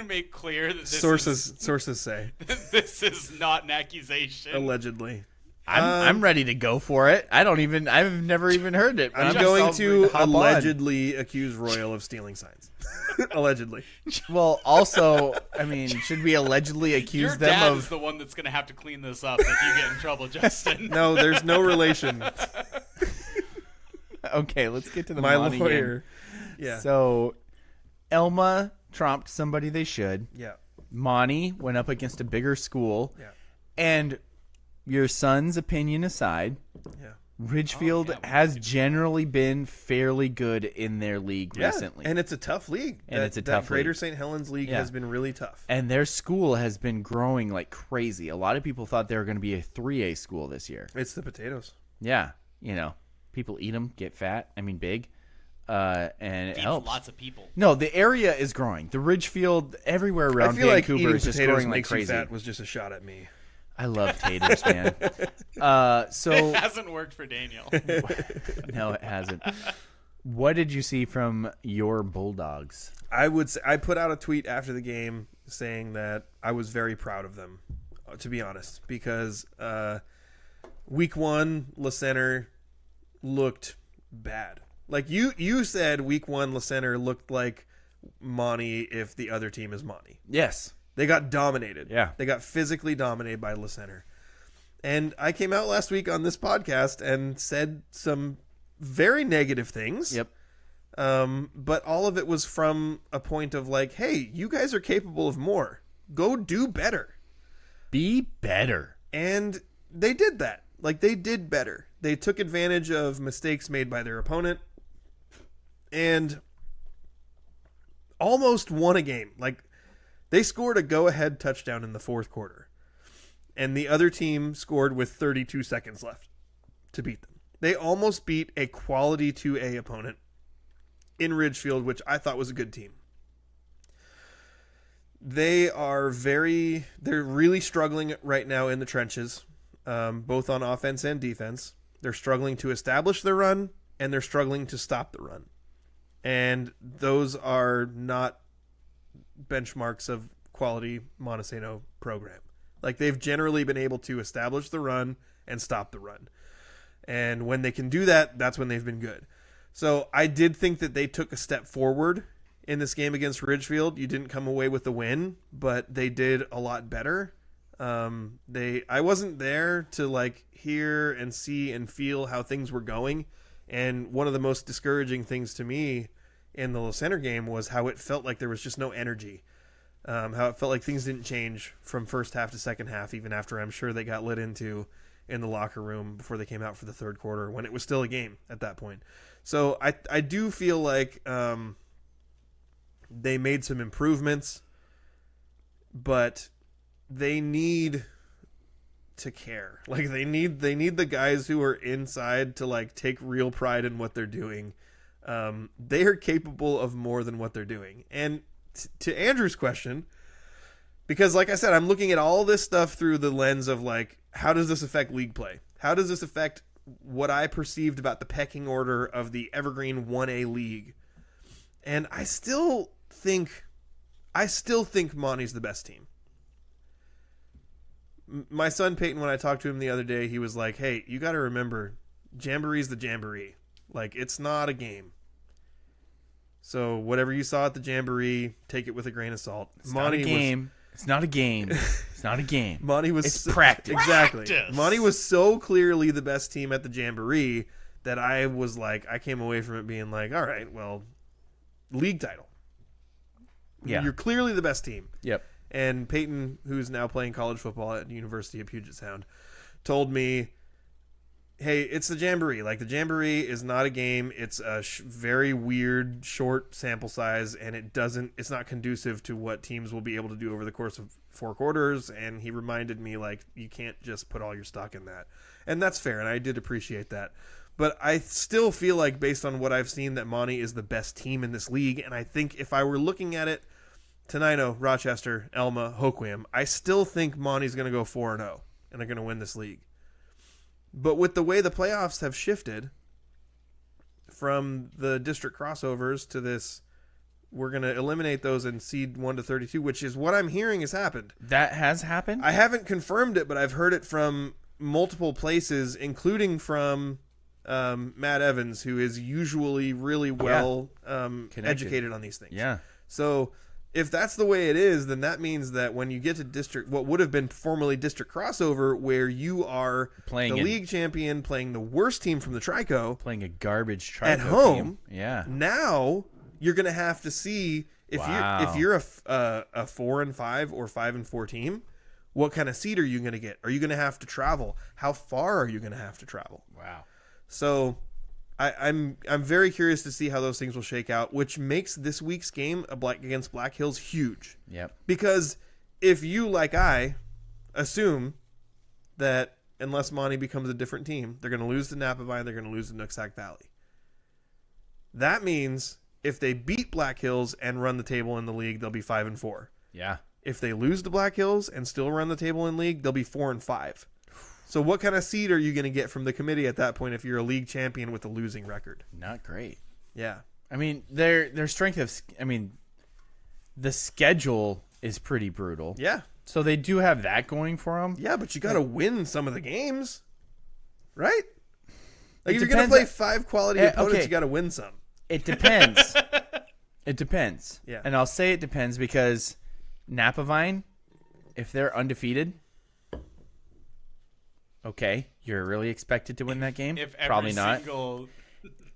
make clear that this Sources say. this is not an accusation? Allegedly. I'm ready to go for it. I've never even heard it. I'm going to allegedly accuse Royal of stealing signs. Allegedly. Well, also, I mean, should we allegedly accuse Your them dad of? is the one that's going to have to clean this up if you get in trouble, Justin. No, there's no relation. Okay, let's get to the My Monty lawyer. game. Yeah. So, Elma tromped somebody they should. Yeah. Monty went up against a bigger school. Yeah. And your son's opinion aside, Yeah. Ridgefield has generally been fairly good in their league recently. And it's a tough league. And it's a tough Greater league. St. Helens league has been really tough. And their school has been growing like crazy. A lot of people thought they were going to be a 3A school this year. It's the potatoes. Yeah. People eat them, get fat, big. And it Feeds helps. lots of people. No, the area is growing. The Ridgefield, everywhere around I feel like Vancouver eating is just potatoes growing like makes you crazy. fat was just a shot at me. I love taters, man. So It hasn't worked for Daniel. no, it hasn't. What did you see from your Bulldogs? I would say, I put out a tweet after the game saying that I was very proud of them, to be honest, because week 1, Le Center looked bad. Like you said, week 1, Le Center looked like Monty if the other team is Monty. Yes. They got dominated. Yeah. They got physically dominated by Le Center. And I came out last week on this podcast and said some very negative things. Yep. But all of it was from a point of like, hey, you guys are capable of more. Go do better. Be better. And they did that. Like, they did better. They took advantage of mistakes made by their opponent and almost won a game. Like, they scored a go-ahead touchdown in the fourth quarter, and the other team scored with 32 seconds left to beat them. They almost beat a quality 2A opponent in Ridgefield, which I thought was a good team. They're really struggling right now in the trenches, both on offense and defense. They're struggling to establish the run, and they're struggling to stop the run. And those are not benchmarks of quality Montesano program. Like, they've generally been able to establish the run and stop the run. And when they can do that, that's when they've been good. So I did think that they took a step forward in this game against Ridgefield. You didn't come away with the win, but they did a lot better. I wasn't there to like hear and see and feel how things were going. And one of the most discouraging things to me in the Le Center game was how it felt like there was just no energy. How it felt like things didn't change from first half to second half, even after I'm sure they got lit into in the locker room before they came out for the third quarter, when it was still a game at that point. So I do feel like they made some improvements, but they need to care. Like, they need the guys who are inside to like take real pride in what they're doing. They are capable of more than what they're doing. And to Andrew's question, because like I said, I'm looking at all this stuff through the lens of like, how does this affect league play? How does this affect what I perceived about the pecking order of the Evergreen 1A league? And I still think Monty's the best team. My son Peyton, when I talked to him the other day, he was like, hey, you got to remember, Jamboree's the Jamboree. Like, it's not a game. So whatever you saw at the Jamboree, take it with a grain of salt. It's not a game. It's not a game. It's not a game. Monty was It's practice. Exactly. Practice. Monty was so clearly the best team at the Jamboree that I was like, I came away from it being like, all right, well, league title. Yeah. You're clearly the best team. Yep. And Peyton, who's now playing college football at the University of Puget Sound, told me, hey, it's the Jamboree. Like, the Jamboree is not a game. It's a very weird, short sample size, and it's not conducive to what teams will be able to do over the course of 4 quarters. And he reminded me, like, you can't just put all your stock in that. And that's fair, and I did appreciate that. But I still feel like, based on what I've seen, that Monty is the best team in this league. And I think if I were looking at it, Tenino, Rochester, Elma, Hoquiam, I still think Monty's going to go 4-0, and they're going to win this league. But with the way the playoffs have shifted from the district crossovers to this, we're going to eliminate those and seed 1 to 32, which is what I'm hearing has happened. That has happened? I haven't confirmed it, but I've heard it from multiple places, including from Matt Evans, who is usually really well educated on these things. Yeah. So if that's the way it is, then that means that when you get to district, what would have been formerly district crossover, where you are Playing the league champion, playing the worst team from the Trico Playing a garbage Trico at home. team. Yeah. Now you're going to have to see if you're a 4-5 or 5-4 team, what kind of seed are you going to get? Are you going to have to travel? How far are you going to have to travel? Wow. So I'm very curious to see how those things will shake out, which makes this week's game against Black Hills huge. Yep. Because if you, like I, assume that unless Monty becomes a different team, they're going to lose to Napavine, they're going to lose to Nooksack Valley. That means if they beat Black Hills and run the table in the league, they'll be 5-4. Yeah. If they lose to Black Hills and still run the table in league, they'll be 4-5. So what kind of seed are you going to get from the committee at that point if you're a league champion with a losing record? Not great. Yeah. I mean, their strength of, the schedule is pretty brutal. Yeah. So they do have that going for them. Yeah, but you got to win some of the games, right? Like It if you're going to depends play on- 5 quality opponents, okay. you got to win some. It depends. It depends. Yeah. And I'll say it depends because Napavine, if they're undefeated, okay, you're really expected to win that game? If every Probably not. single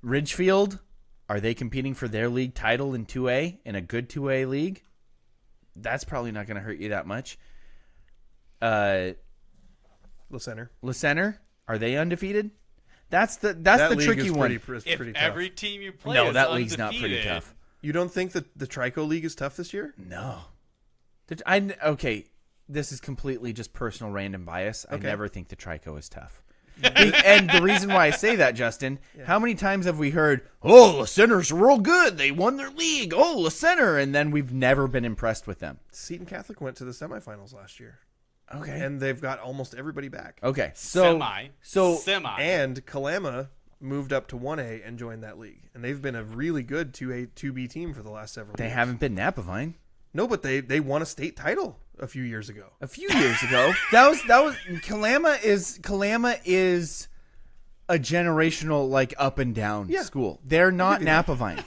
Ridgefield, are they competing for their league title in 2A, in a good 2A league? That's probably not going to hurt you that much. The center. Le Center, are they undefeated? That's the That league tricky is one. if pretty tough. every team you play No, is that league's not pretty undefeated, tough. You don't think that the Trico League is tough this year? No. Okay, this is completely just personal random bias. I Okay. never think the Trico is tough. And the reason why I say that, Justin, how many times have we heard, oh, Le Center's real good. They won their league. Oh, Le Center. And then we've never been impressed with them. Seton Catholic went to the semifinals last year, Okay. and they've got almost everybody back. Okay. So, semi. And Kalama moved up to 1A and joined that league, and they've been a really good 2A, 2B team for the last several they years. haven't been Napavine. No, but they won a state title a few years ago. A few years ago. That was Kalama is a generational like up and down school. They're not Napavine.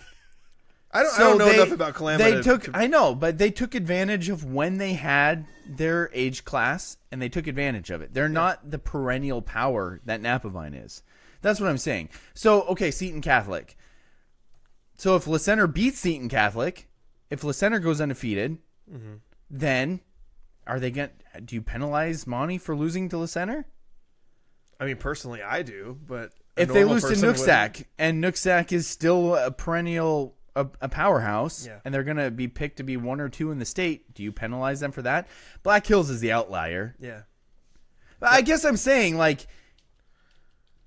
I don't know enough about Kalama. I know, but they took advantage of when they had their age class, and they took advantage of it. They're not the perennial power that Napavine is. That's what I'm saying. So, okay, Seton Catholic. So if Le Center beats Seton Catholic, if Le Center goes undefeated, then are they do you penalize Monty for losing to Le Center? I mean, personally, I do, but If they lose to Nooksack, and Nooksack is still a perennial a powerhouse, and they're going to be picked to be 1 or 2 in the state, do you penalize them for that? Black Hills is the outlier. Yeah. But I guess I'm saying, like,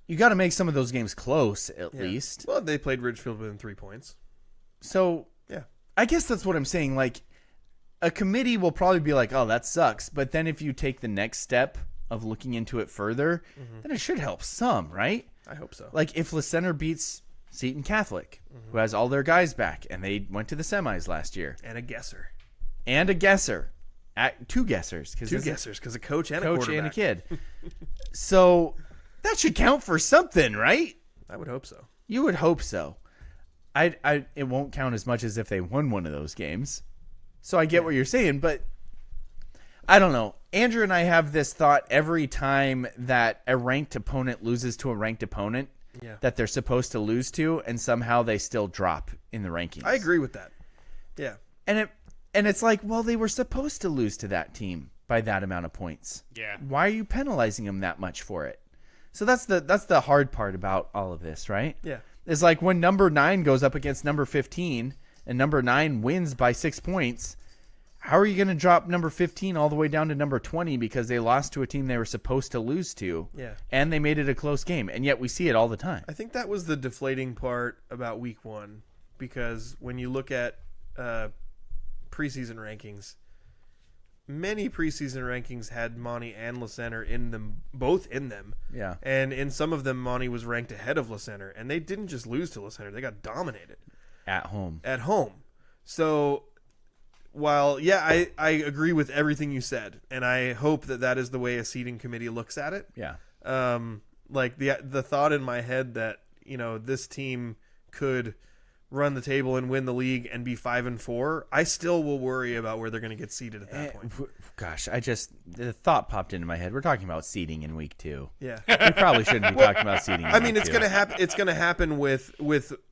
you got to make some of those games close, at least. Well, they played Ridgefield within 3 points. So, Yeah. I guess that's what I'm saying. Like, a committee will probably be like, oh, that sucks. But then if you take the next step of looking into it further, then it should help some, right? I hope so. Like, if Le Center beats Seton Catholic, who has all their guys back, and they went to the semis last year. And a guesser. And a guesser. 2 guessers. 2 guessers, because a coach and a coach quarterback. and a kid. So that should count for something, right? I would hope so. You would hope so. It won't count as much as if they won one of those games. So I get what you're saying, but I don't know. Andrew and I have this thought every time that a ranked opponent loses to a ranked opponent that they're supposed to lose to, and somehow they still drop in the rankings. I agree with that. Yeah. And it's like, well, they were supposed to lose to that team by that amount of points. Yeah. Why are you penalizing them that much for it? So that's the hard part about all of this, right? Yeah. It's like when number 9 goes up against number 15 and number 9 wins by 6 points. How are you going to drop number 15 all the way down to number 20 because they lost to a team they were supposed to lose to? Yeah. And they made it a close game. And yet we see it all the time. I think that was the deflating part about week 1, because when you look at preseason rankings, many preseason rankings had Monty and Le Center in them, both in them. Yeah. And in some of them, Monty was ranked ahead of Le Center, and they didn't just lose to Le Center; they got dominated At home. at home. So while I agree with everything you said, and I hope that is the way a seating committee looks at it. Yeah. Like the thought in my head that this team could run the table and win the league and be 5-4, I still will worry about where they're going to get seated at that point. Gosh, the thought popped into my head. We're talking about seeding in week 2. Yeah, we probably shouldn't be talking about seeding. I mean, it's going to happen. It's going to happen with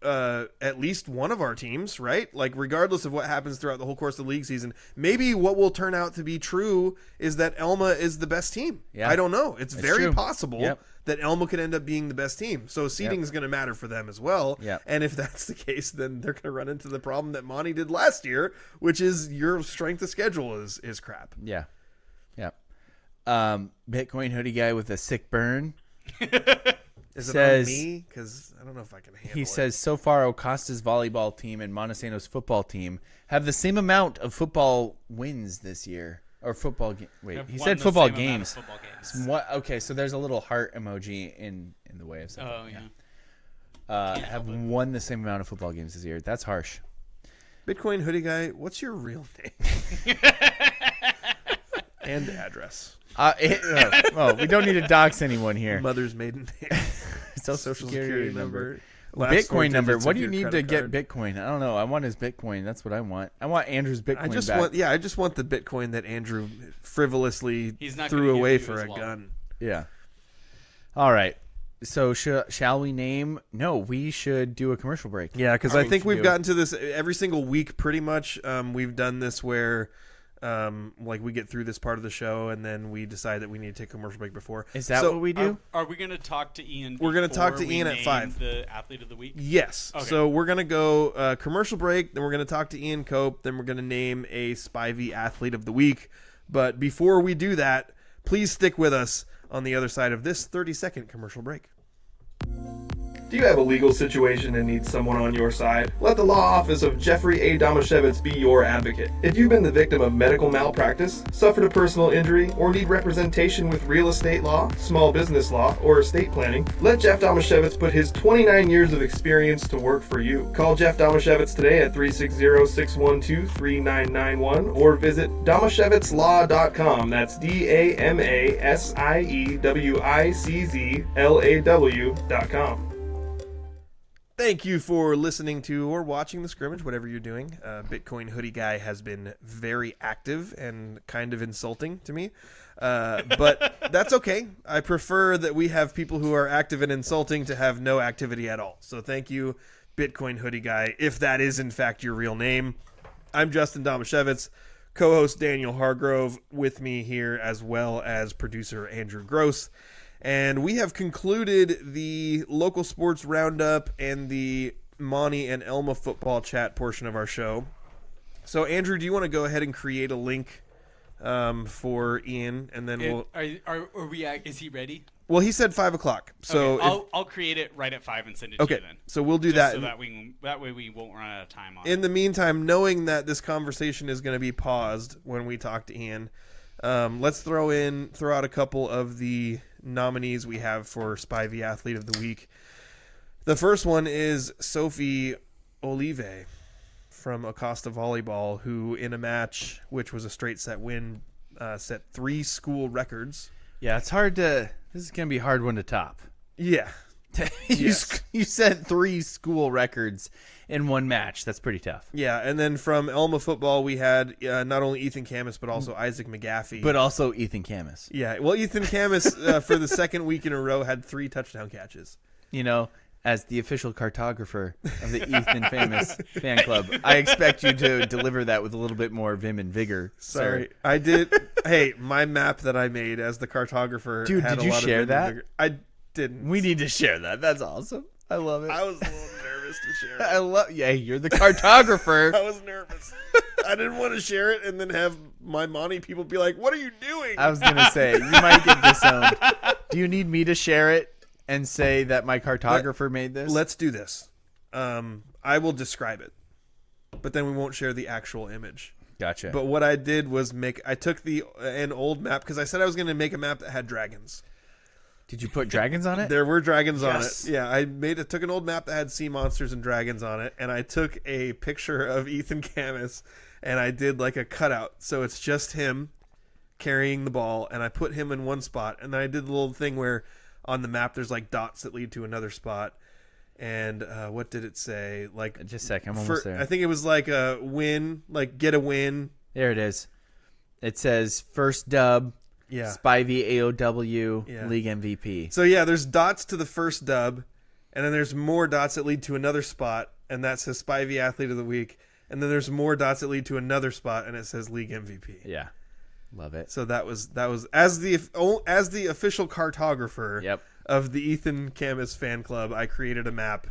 at least one of our teams, right? Like, regardless of what happens throughout the whole course of the league season, maybe what will turn out to be true is that Elma is the best team. Yeah. I don't know. It's very true. possible. Yep. That Elma could end up being the best team. So seeding is going to matter for them as well. Yep. And if that's the case, then they're going to run into the problem that Monty did last year, which is your strength of schedule is crap. Yeah. Yeah. Bitcoin hoodie guy with a sick burn. Is says, it on me? Because I don't know if I can handle it. He says, so far, Ocosta's volleyball team and Montesano's football team have the same amount of football wins this year. Or football game. Wait, he said football games. Football games. What? Okay, so there's a little heart emoji in the way of something. Oh, yeah. Have won the same amount of football games this year. That's harsh. Bitcoin hoodie guy, what's your real name? And address. We don't need to dox anyone here. Mother's maiden name. Social security number. Last Bitcoin number. digits What of do you your need to credit get card. Bitcoin? I don't know. I want his Bitcoin. That's what I want. I want Andrew's Bitcoin I just back. want the Bitcoin that Andrew frivolously He's not threw gonna give away you for his a wallet. gun. Yeah. All right. So shall we name? No, we should do a commercial break. Yeah, because Or I we think should we've do- gotten to this every single week pretty much. We've done this where like we get through this part of the show and then we decide that we need to take a commercial break before. Is that So, what we do? Are we going to talk to Ian? We're gonna talk to before we Ian at name 5. The athlete of the week. Yes. Okay. So we're going to go commercial break, then we're going to talk to Ian Cope, then we're going to name a Spivey Athlete of the Week. But before we do that, please stick with us on the other side of this 30-second commercial break. Do you have a legal situation and need someone on your side? Let the law office of Jeffrey A. Domashevitz be your advocate. If you've been the victim of medical malpractice, suffered a personal injury, or need representation with real estate law, small business law, or estate planning, let Jeff Domashevitz put his 29 years of experience to work for you. Call Jeff Domashevitz today at 360-612-3991 or visit domashevitzlaw.com. That's DAMASIEWICZLAW.com. Thank you for listening to or watching the scrimmage, whatever you're doing. Bitcoin hoodie guy has been very active and kind of insulting to me, but that's okay. I prefer that we have people who are active and insulting to have no activity at all. So thank you, Bitcoin hoodie guy, if that is in fact your real name. I'm Justin Domashevitz, co-host Daniel Hargrove, with me here as well as producer Andrew Gross. And we have concluded the local sports roundup and the Monty and Elma football chat portion of our show. So, Andrew, do you want to go ahead and create a link for Ian, and then we'll? Is he ready? Well, he said 5 o'clock. So okay, I'll create it right at 5 and send it to you then. So we'll do Just that. so that way we won't run out of time on it. In the meantime, knowing that this conversation is going to be paused when we talk to Ian, let's throw out a couple of the nominees we have for Spivey Athlete of the Week. The first one is Sophie Olive from Ocosta Volleyball, who in a match, which was a straight set win, set 3 school records. Yeah, it's hard to. This is gonna be a hard one to top. Yeah. you Yes. you set 3 school records in one match. That's pretty tough. Yeah, and then from Elma football, we had not only Ethan Camus, but also Isaac McGaffey. But also Ethan Camus. Yeah, well, Ethan Camus, for the second week in a row, had 3 touchdown catches. You know, as the official cartographer of the Ethan Famous fan club, I expect you to deliver that with a little bit more vim and vigor. Sorry, sir. I did. Hey, my map that I made as the cartographer. Dude, had did a you lot of share vim and that? vigor. I didn't. We need to share that. That's awesome. I love it. I was a little nervous to share it. I love. Yeah, you're the cartographer. I was nervous. I didn't want to share it and then have my Monty people be like, "What are you doing?" I was gonna say you might get disowned. Do you need me to share it and say that my cartographer made this? Let's do this. I will describe it, but then we won't share the actual image. Gotcha. But what I did was I took an old map because I said I was going to make a map that had dragons. Did you put dragons on it? There were dragons Yes. on it. Yeah, I took an old map that had sea monsters and dragons on it, and I took a picture of Ethan Camus, and I did like a cutout. So it's just him carrying the ball, and I put him in one spot, and then I did the little thing where on the map there's like dots that lead to another spot. And what did it say? Like, just a sec, I'm almost there. I think it was like a win, like get a win. There it is. It says first dub. Yeah. Spivey AOW league MVP. So yeah, there's dots to the first dub, and then there's more dots that lead to another spot, and that says Spivey Athlete of the Week. And then there's more dots that lead to another spot, and it says league MVP. Yeah, love it. So that was as the official cartographer of the Ethan Camus fan club, I created a map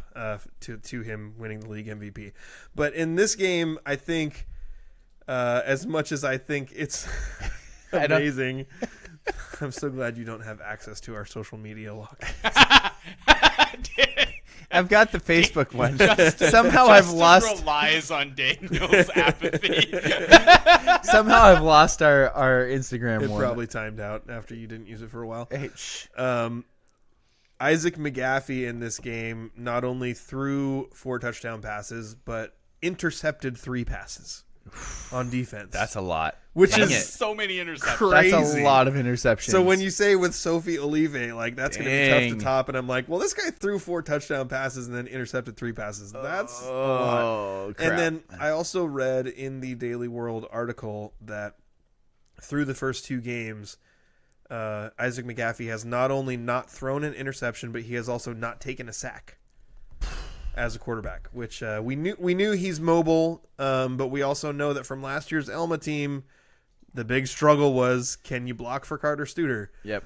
to him winning the league MVP. But in this game, I think as much as I think it's amazing, I'm so glad you don't have access to our social media log. I've got the Facebook one. Somehow I've lost. Relies on Daniel's apathy. Somehow I've lost our Instagram It one. probably timed out after you didn't use it for a while. Hey, shh. Isaac McGaffey in this game not only threw 4 touchdown passes, but intercepted 3 passes on defense. That's a lot. Which Dang is it. So many interceptions. crazy. That's a lot of interceptions. So when you say with Sophie Olive, like that's going to be tough Dang. to top, and I'm like, well, this guy threw 4 touchdown passes and then intercepted 3 passes. That's a lot. crap. And then I also read in the Daily World article that through the first 2 games, Isaac McGaffey has not only not thrown an interception, but he has also not taken a sack as a quarterback, which we knew he's mobile, but we also know that from last year's Elma team, the big struggle was, can you block for Carter Studer? Yep.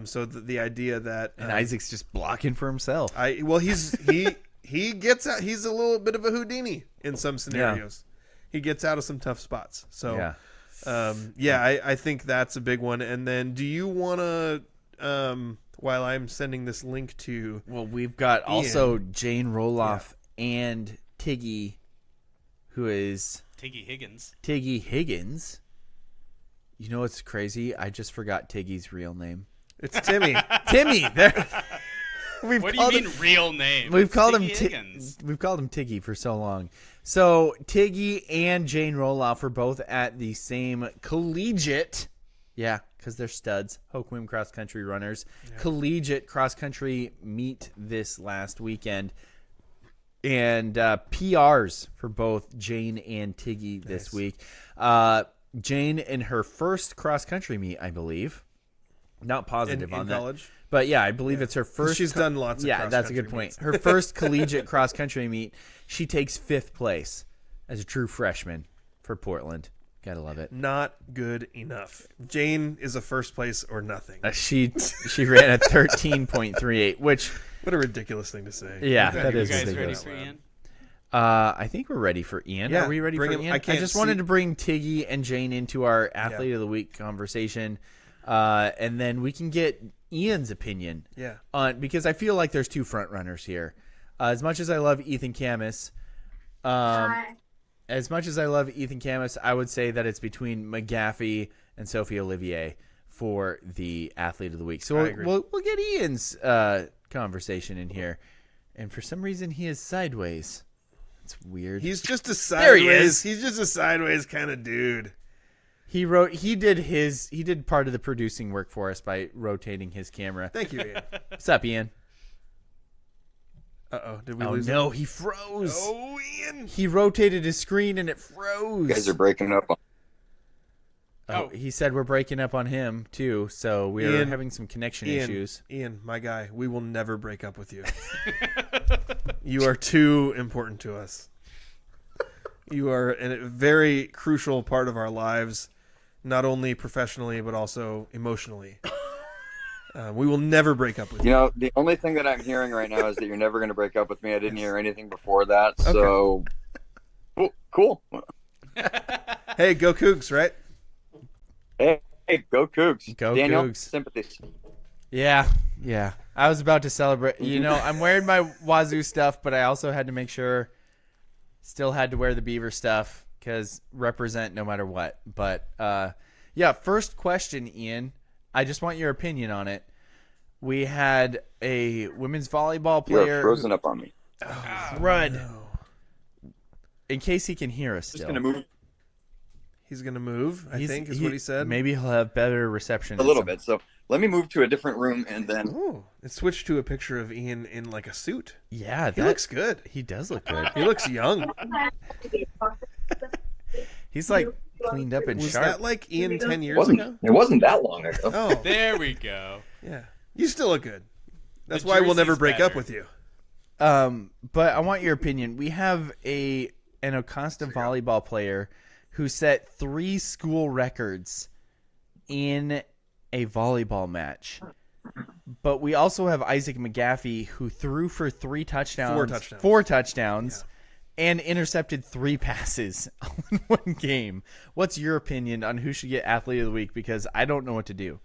So the idea that And Isaac's just blocking for himself. he gets out. He's a little bit of a Houdini in some scenarios. He gets out of some tough spots. So I think that's a big one. And then, do you want to? While I'm sending this link to, Well, we've got also Jane Roloff and Tiggy, who is Tiggy Higgins. Tiggy Higgins. You know what's crazy? I just forgot Tiggy's real name. it's Timmy. Timmy. There. What do you mean real name? We've It's called Tiggy him Higgins. we've called him Tiggy for so long. So Tiggy and Jane Roloff are both at the same collegiate. Yeah, because they're studs. Hoquiam cross country runners. Collegiate cross country meet this last weekend. And PRs for both Jane and Tiggy this week. Jane in her first cross country meet, I believe. Not positive on in that. College. But yeah, I believe it's her first. She's done lots of Yeah, that's a good cross-country point. meets. Her first collegiate cross country meet, she takes 5th place as a true freshman for Portland. Gotta love it. Not good enough. Jane is a first place or nothing. She ran a 13.38, which What a ridiculous thing to say. yeah, You that You is guys ready ridiculous. for Ian? I think we're ready for Ian. Yeah, Are we ready for bring him- Ian? I I can't just see- wanted to bring Tiggy and Jane into our athlete of the week conversation, and then we can get Ian's opinion. Yeah. Because I feel like there's 2 front runners here. As much as I love Ethan Camus, I would say that it's between McGaffey and Sophie Olivier for the athlete of the week. So I agree. we'll get Ian's conversation in here, and for some reason he is sideways. It's weird. He's just a There he sideways. is. He's just a sideways kind of dude. He did part of the producing work for us by rotating his camera. Thank you, Ian. What's up, Ian? Uh-oh. Did we Oh lose no, him? he froze. Oh, Ian. He rotated his screen and it froze. You guys are breaking up. He said we're breaking up on him too, so we're Ian, having some connection Ian, issues. Ian, my guy, we will never break up with you. You are too important to us. You are a very crucial part of our lives, not only professionally, but also emotionally. We will never break up with you. You know, the only thing that I'm hearing right now is that you're never going to break up with me. I didn't hear anything before that, so cool. Hey, go Cougs, right? Hey, go Cougs. Go Daniel, Cougs. sympathies. Yeah. I was about to celebrate. You know, I'm wearing my Wazoo stuff, but I also had to make sure, still had to wear the Beaver stuff because represent no matter what. But, first question, Ian. I just want your opinion on it. We had a women's volleyball You are player. frozen up on me. Crud. In case he can hear us still. Just gonna move He's going to move, I think is what he said. Maybe he'll have better reception. a little bit. So let me move to a different room and then. Oh, it switched to a picture of Ian in like a suit. Yeah, He looks good. He does look good. He looks young. He's like cleaned up and Was sharp. that like Ian 10 years ago? It wasn't that long ago. Oh, There we go. yeah. You still look good. That's The why we'll never jersey's break up better. with you. But I want your opinion. We have an Ocosta volleyball player who set 3 school records in a volleyball match. But we also have Isaac McGaffey, who threw for 3 touchdowns. 4 touchdowns. And intercepted 3 passes all in one game. What's your opinion on who should get Athlete of the Week? Because I don't know what to do.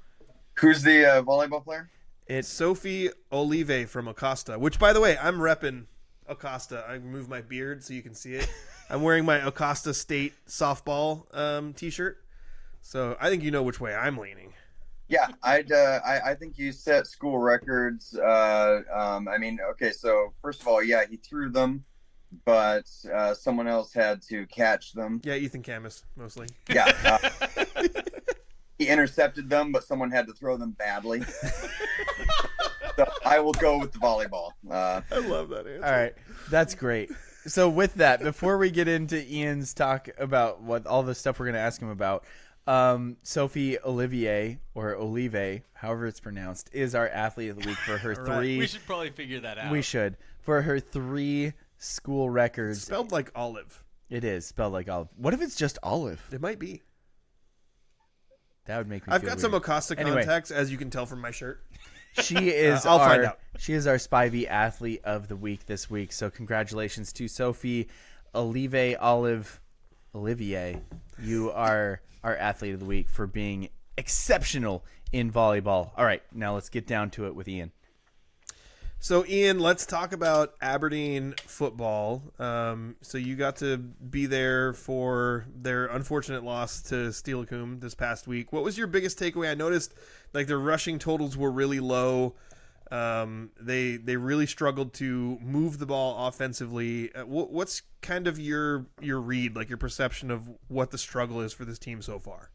Who's the volleyball player? It's Sophie Olive from Ocosta, which, by the way, I'm repping Ocosta. I moved my beard so you can see it. I'm wearing my Ocosta State softball T-shirt. So I think you know which way I'm leaning. Yeah, I think you set school records. I mean, okay, so first of all, yeah, he threw them, but someone else had to catch them. Yeah, Ethan Camus, mostly. Yeah. He intercepted them, but someone had to throw them badly. So I will go with the volleyball. I love that answer. All right. That's great. So with that, before we get into Ian's talk about what all the stuff we're going to ask him about, Sophie Olivier, or Olive, however it's pronounced, is our Athlete of the Week for her 3. We should probably figure that out. We should. For her 3 school records. It's spelled like olive. It is spelled like olive. What if it's just olive? It might be. That would make me I've feel got some weird. Ocosta Anyway. contacts, as you can tell from my shirt. She is I'll find out. She is our Spivey Athlete of the Week this week. So congratulations to Sophie Olivier. You are our Athlete of the Week for being exceptional in volleyball. All right, now let's get down to it with Ian. So, Ian, let's talk about Aberdeen football. So you got to be there for their unfortunate loss to Steilacoom this past week. What was your biggest takeaway? I noticed like their rushing totals were really low. They really struggled to move the ball offensively. What's kind of your read, like your perception of what the struggle is for this team so far?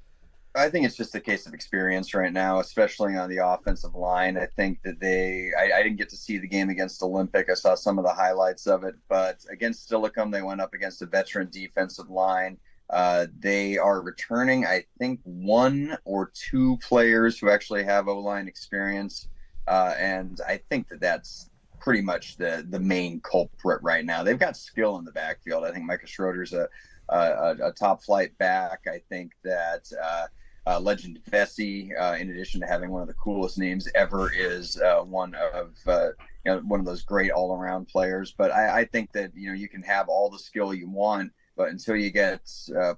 I think it's just a case of experience right now, especially on the offensive line. I think that I didn't get to see the game against Olympic. I saw some of the highlights of it, but against Steilacoom, they went up against a veteran defensive line. They are returning, I think, 1 or 2 players who actually have O-line experience. And I think that's pretty much the main culprit right now. They've got skill in the backfield. I think Micah Schroeder's a top flight back. I think that Legend Vesey, in addition to having one of the coolest names ever, is one of those great all around players. But I think that you can have all the skill you want, but until you get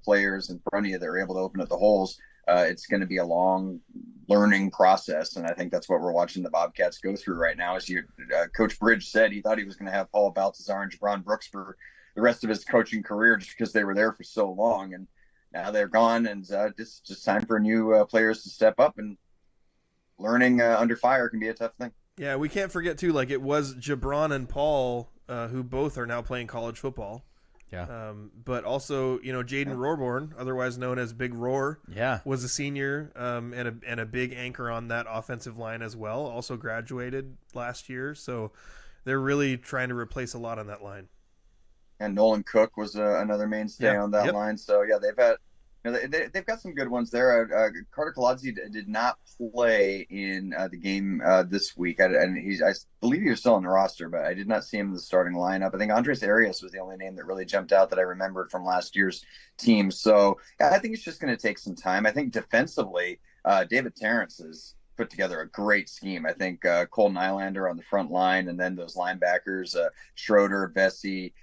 players in front of you that are able to open up the holes, it's going to be a long learning process. And I think that's what we're watching the Bobcats go through right now. As Coach Bridge said, he thought he was going to have Paul Baltazar and Jabron Brooks for the rest of his coaching career just because they were there for so long, and now they're gone, and it's just time for new players to step up, and learning under fire can be a tough thing. Yeah, we can't forget too, like it was Jabron and Paul who both are now playing college football. Yeah. But also, Jaden Roarborn, otherwise known as Big Roar, was a senior and a big anchor on that offensive line as well. Also graduated last year, so they're really trying to replace a lot on that line. And Nolan Cook was another mainstay on that line. So yeah, they've had, they've got some good ones there. Carter Colazzi did not play in the game this week. I believe he was still on the roster, but I did not see him in the starting lineup. I think Andres Arias was the only name that really jumped out that I remembered from last year's team. So yeah, I think it's just going to take some time. I think defensively, David Terrence has put together a great scheme. I think Cole Nylander on the front line, and then those linebackers, Schroeder, Vesey,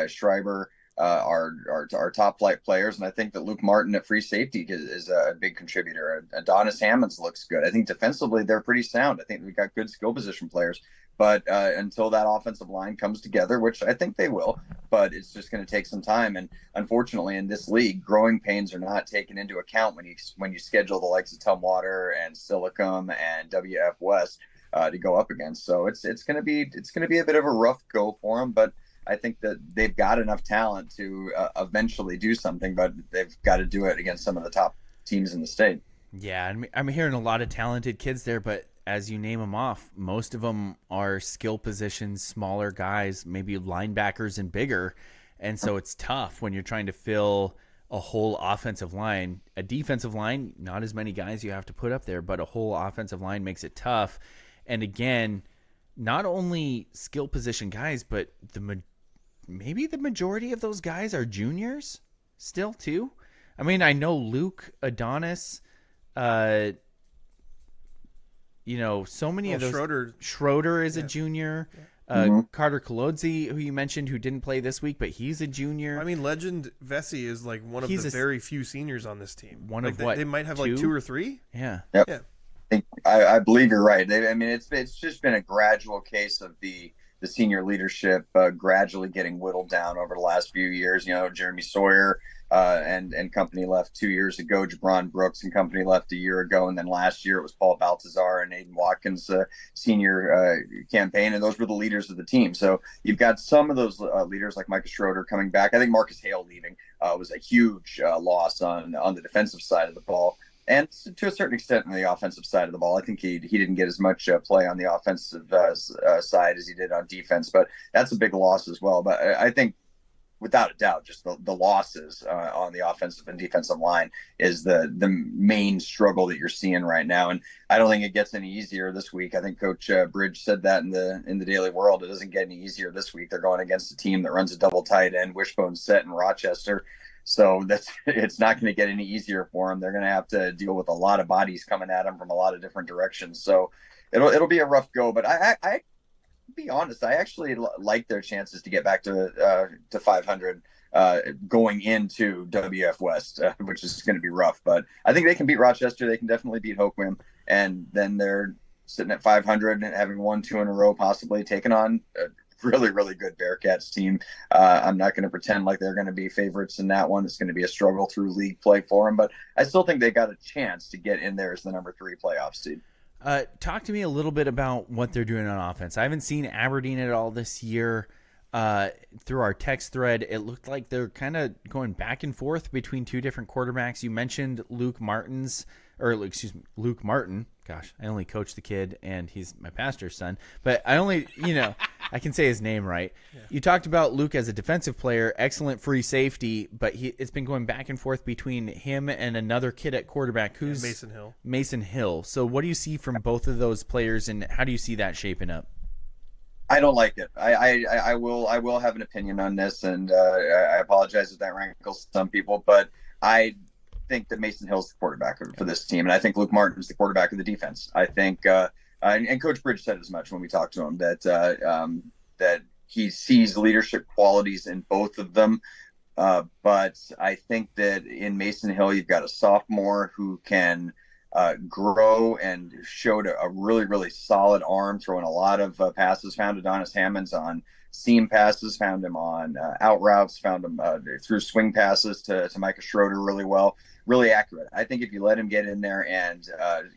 Schreiber, are top flight players, and I think that Luke Martin at free safety is a big contributor. Adonis Hammonds looks good. I think defensively they're pretty sound. I think we've got good skill position players, but until that offensive line comes together, which I think they will, but it's just going to take some time. And unfortunately, in this league, growing pains are not taken into account when you schedule the likes of Tumwater and Steilacoom and WF West. to go up against. So it's going to be a bit of a rough go for them, but I think that they've got enough talent to eventually do something, but they've got to do it against some of the top teams in the state. Yeah, I'm hearing a lot of talented kids there, but as you name them off, most of them are skill positions, smaller guys, maybe linebackers and bigger. And so it's tough when you're trying to fill a whole offensive line. A defensive line, not as many guys you have to put up there, but a whole offensive line makes it tough. And again, not only skill position guys, but maybe the majority of those guys are juniors still too. I mean, I know Luke, Adonis, so many of those. Schroeder is a junior. Carter Kolodzi, who you mentioned, who didn't play this week, but he's a junior. I mean, Legend Vesey is like one of the very few seniors on this team. They might have 2 or 3. Yeah. Yep. Yeah. I believe you're right. It's just been a gradual case of the senior leadership gradually getting whittled down over the last few years. Jeremy Sawyer and company left 2 years ago. Jabron Brooks and company left a year ago. And then last year it was Paul Baltazar and Aiden Watkins' senior campaign. And those were the leaders of the team. So you've got some of those leaders like Micah Schroeder coming back. I think Marcus Hale leaving was a huge loss on the defensive side of the ball. And to a certain extent on the offensive side of the ball. I think he didn't get as much play on the offensive side as he did on defense, but that's a big loss as well. But I think, without a doubt, just the losses on the offensive and defensive line is the main struggle that you're seeing right now. And I don't think it gets any easier this week. I think Coach Bridge said that in the Daily World. It doesn't get any easier this week. They're going against a team that runs a double tight end wishbone set in Rochester. So it's not going to get any easier for them. They're going to have to deal with a lot of bodies coming at them from a lot of different directions. So it'll be a rough go. But I be honest, I actually like their chances to get back to 500 going into WF West, which is going to be rough. But I think they can beat Rochester. They can definitely beat Hoquiam, and then they're sitting at 500 and having won 2 in a row, possibly taking on a really, really good Bearcats team. I'm not going to pretend like they're going to be favorites in that one. It's going to be a struggle through league play for them, but I still think they got a chance to get in there as the number 3 playoff seed. Talk to me a little bit about what they're doing on offense. I haven't seen Aberdeen at all this year. Through our text thread, it looked like they're kind of going back and forth between 2 different quarterbacks. You mentioned Luke Martin. Gosh, I only coach the kid, and he's my pastor's son. But I only, I can say his name right. Yeah. You talked about Luke as a defensive player, excellent free safety, but it's been going back and forth between him and another kid at quarterback who's Mason Hill. So what do you see from both of those players, and how do you see that shaping up? I don't like it. I will have an opinion on this, and I apologize if that rankles some people, but I think that Mason Hill's the quarterback for this team, and I think Luke Martin is the quarterback of the defense. I think, and Coach Bridge said as much when we talked to him, that he sees leadership qualities in both of them. But I think that in Mason Hill, you've got a sophomore who can grow and showed a really, really solid arm, throwing a lot of passes. Found Adonis Hammonds on seam passes, found him on out routes, found him through swing passes to Micah Schroeder really well, really accurate. I think if you let him get in there and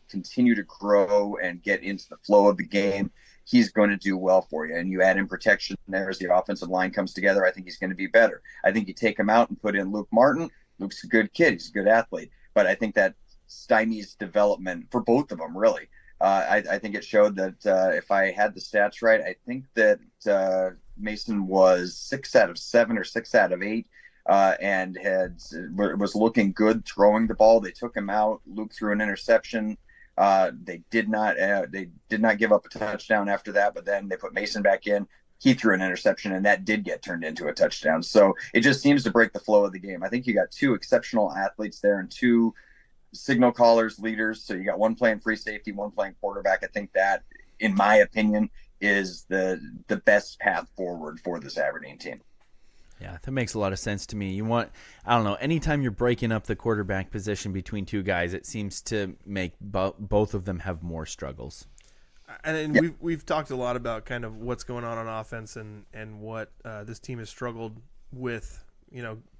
continue to grow and get into the flow of the game, he's going to do well for you. And you add in protection there as the offensive line comes together, I think he's going to be better. I think you take him out and put in Luke Martin. Luke's a good kid. He's a good athlete. But I think that stymies development for both of them, really. I think it showed that if I had the stats right, I think that Mason was 6 out of 7 or 6 out of 8 and was looking good throwing the ball. They took him out. Luke threw an interception. They did not give up a touchdown after that, but then they put Mason back in. He threw an interception, and that did get turned into a touchdown. So it just seems to break the flow of the game. I think you got 2 exceptional athletes there and 2 signal callers, leaders. So you got one playing free safety, one playing quarterback. I think that, in my opinion, is the best path forward for this Aberdeen team. Yeah, that makes a lot of sense to me. Anytime you're breaking up the quarterback position between 2 guys, it seems to make both of them have more struggles. And yep. we've talked a lot about kind of what's going on offense and what this team has struggled with,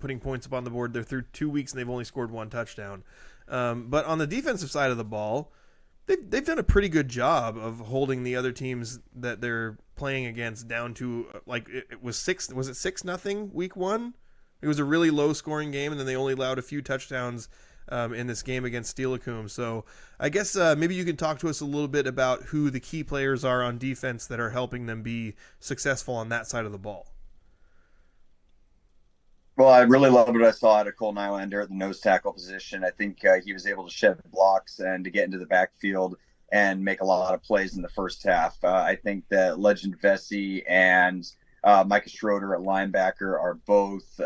putting points up on the board. They're through 2 weeks and they've only scored 1 touchdown. But on the defensive side of the ball, they've done a pretty good job of holding the other teams that they're playing against down to it was 6-0 week 1? It was a really low scoring game, and then they only allowed a few touchdowns in this game against Steilacoom. So I guess maybe you can talk to us a little bit about who the key players are on defense that are helping them be successful on that side of the ball. Well, I really loved what I saw out of Cole Nylander at the nose tackle position. I think he was able to shed blocks and to get into the backfield and make a lot of plays in the first half. I think that Legend Vesey and Micah Schroeder at linebacker are both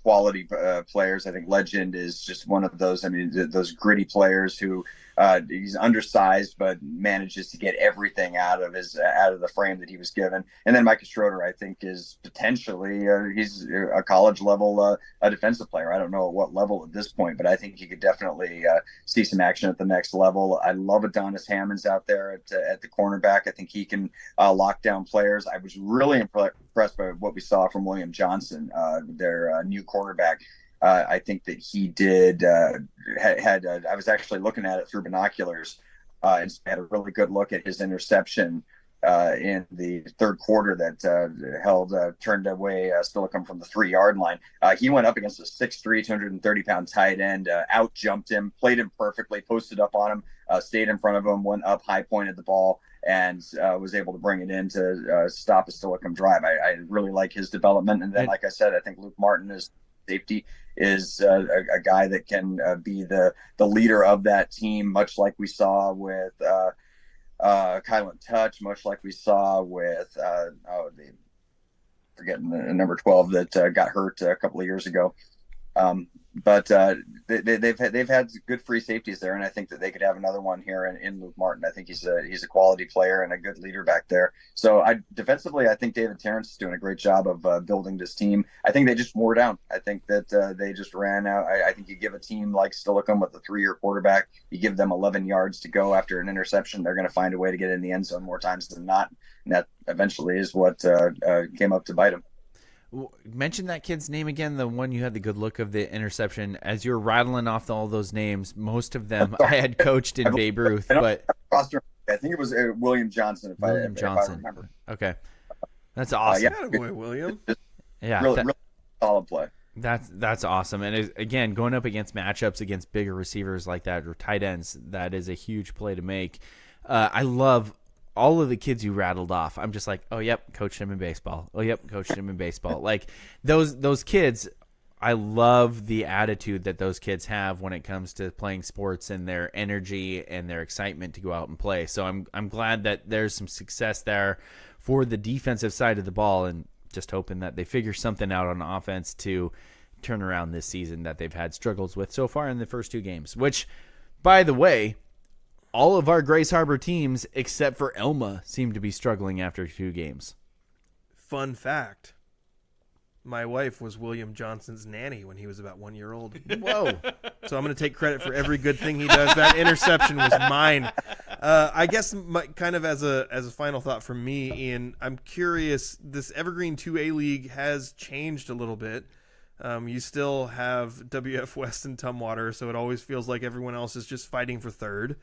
quality players. I think Legend is just one of those. I mean, those gritty players who he's undersized but manages to get everything out of the frame that he was given. And then Micah Schroeder, I think, is potentially he's a college level a defensive player. I don't know at what level at this point, but I think he could definitely see some action at the next level. I love Adonis Hammonds out there at the cornerback. I think he can lock down players. I was really impressed by what we saw from William Johnson, their new quarterback. I think that he did I was actually looking at it through binoculars and had a really good look at his interception in the third quarter that turned away Steilacoom from the 3-yard line. He went up against a 6'3", 230-pound tight end, out-jumped him, played him perfectly, posted up on him, stayed in front of him, went up, high-pointed the ball, and was able to bring it in to stop a Steilacoom drive. I really like his development. And then, like I said, I think Luke Martin is safety is a guy that can be the leader of that team, much like we saw with Kylan Touch, much like we saw with forgetting the number 12 that got hurt a couple of years ago. But they've had good free safeties there, and I think that they could have another one here in Luke Martin. I think he's a quality player and a good leader back there. So defensively, I think David Terrence is doing a great job of building this team. I think they just wore down. I think that they just ran out. I think you give a team like Steilacoom with a 3-year quarterback, you give them 11 yards to go after an interception, they're going to find a way to get in the end zone more times than not. And that eventually is what came up to bite them. Mention that kid's name again, the one you had the good look of the interception. As you're rattling off all those names, most of them I had coached in Babe Ruth, but I think it was William Johnson, if I remember. Okay, that's awesome. Yeah, boy, William. Yeah, really solid play. That's awesome. And again, going up against matchups against bigger receivers like that or tight ends, that is a huge play to make. I love all of the kids you rattled off. I'm just like, oh, yep, coached him in baseball. Oh, yep, coached him in baseball. Like those kids, I love the attitude that those kids have when it comes to playing sports and their energy and their excitement to go out and play. So I'm glad that there's some success there for the defensive side of the ball, and just hoping that they figure something out on offense to turn around this season that they've had struggles with so far in the first 2 games, which, by the way, all of our Grace Harbor teams, except for Elma, seem to be struggling after 2 games. Fun fact. My wife was William Johnson's nanny when he was about 1 year old. Whoa. So I'm going to take credit for every good thing he does. That interception was mine. I guess kind of as a final thought from me, Ian, I'm curious, this Evergreen 2A League has changed a little bit. You still have WF West and Tumwater, so it always feels like everyone else is just fighting for third.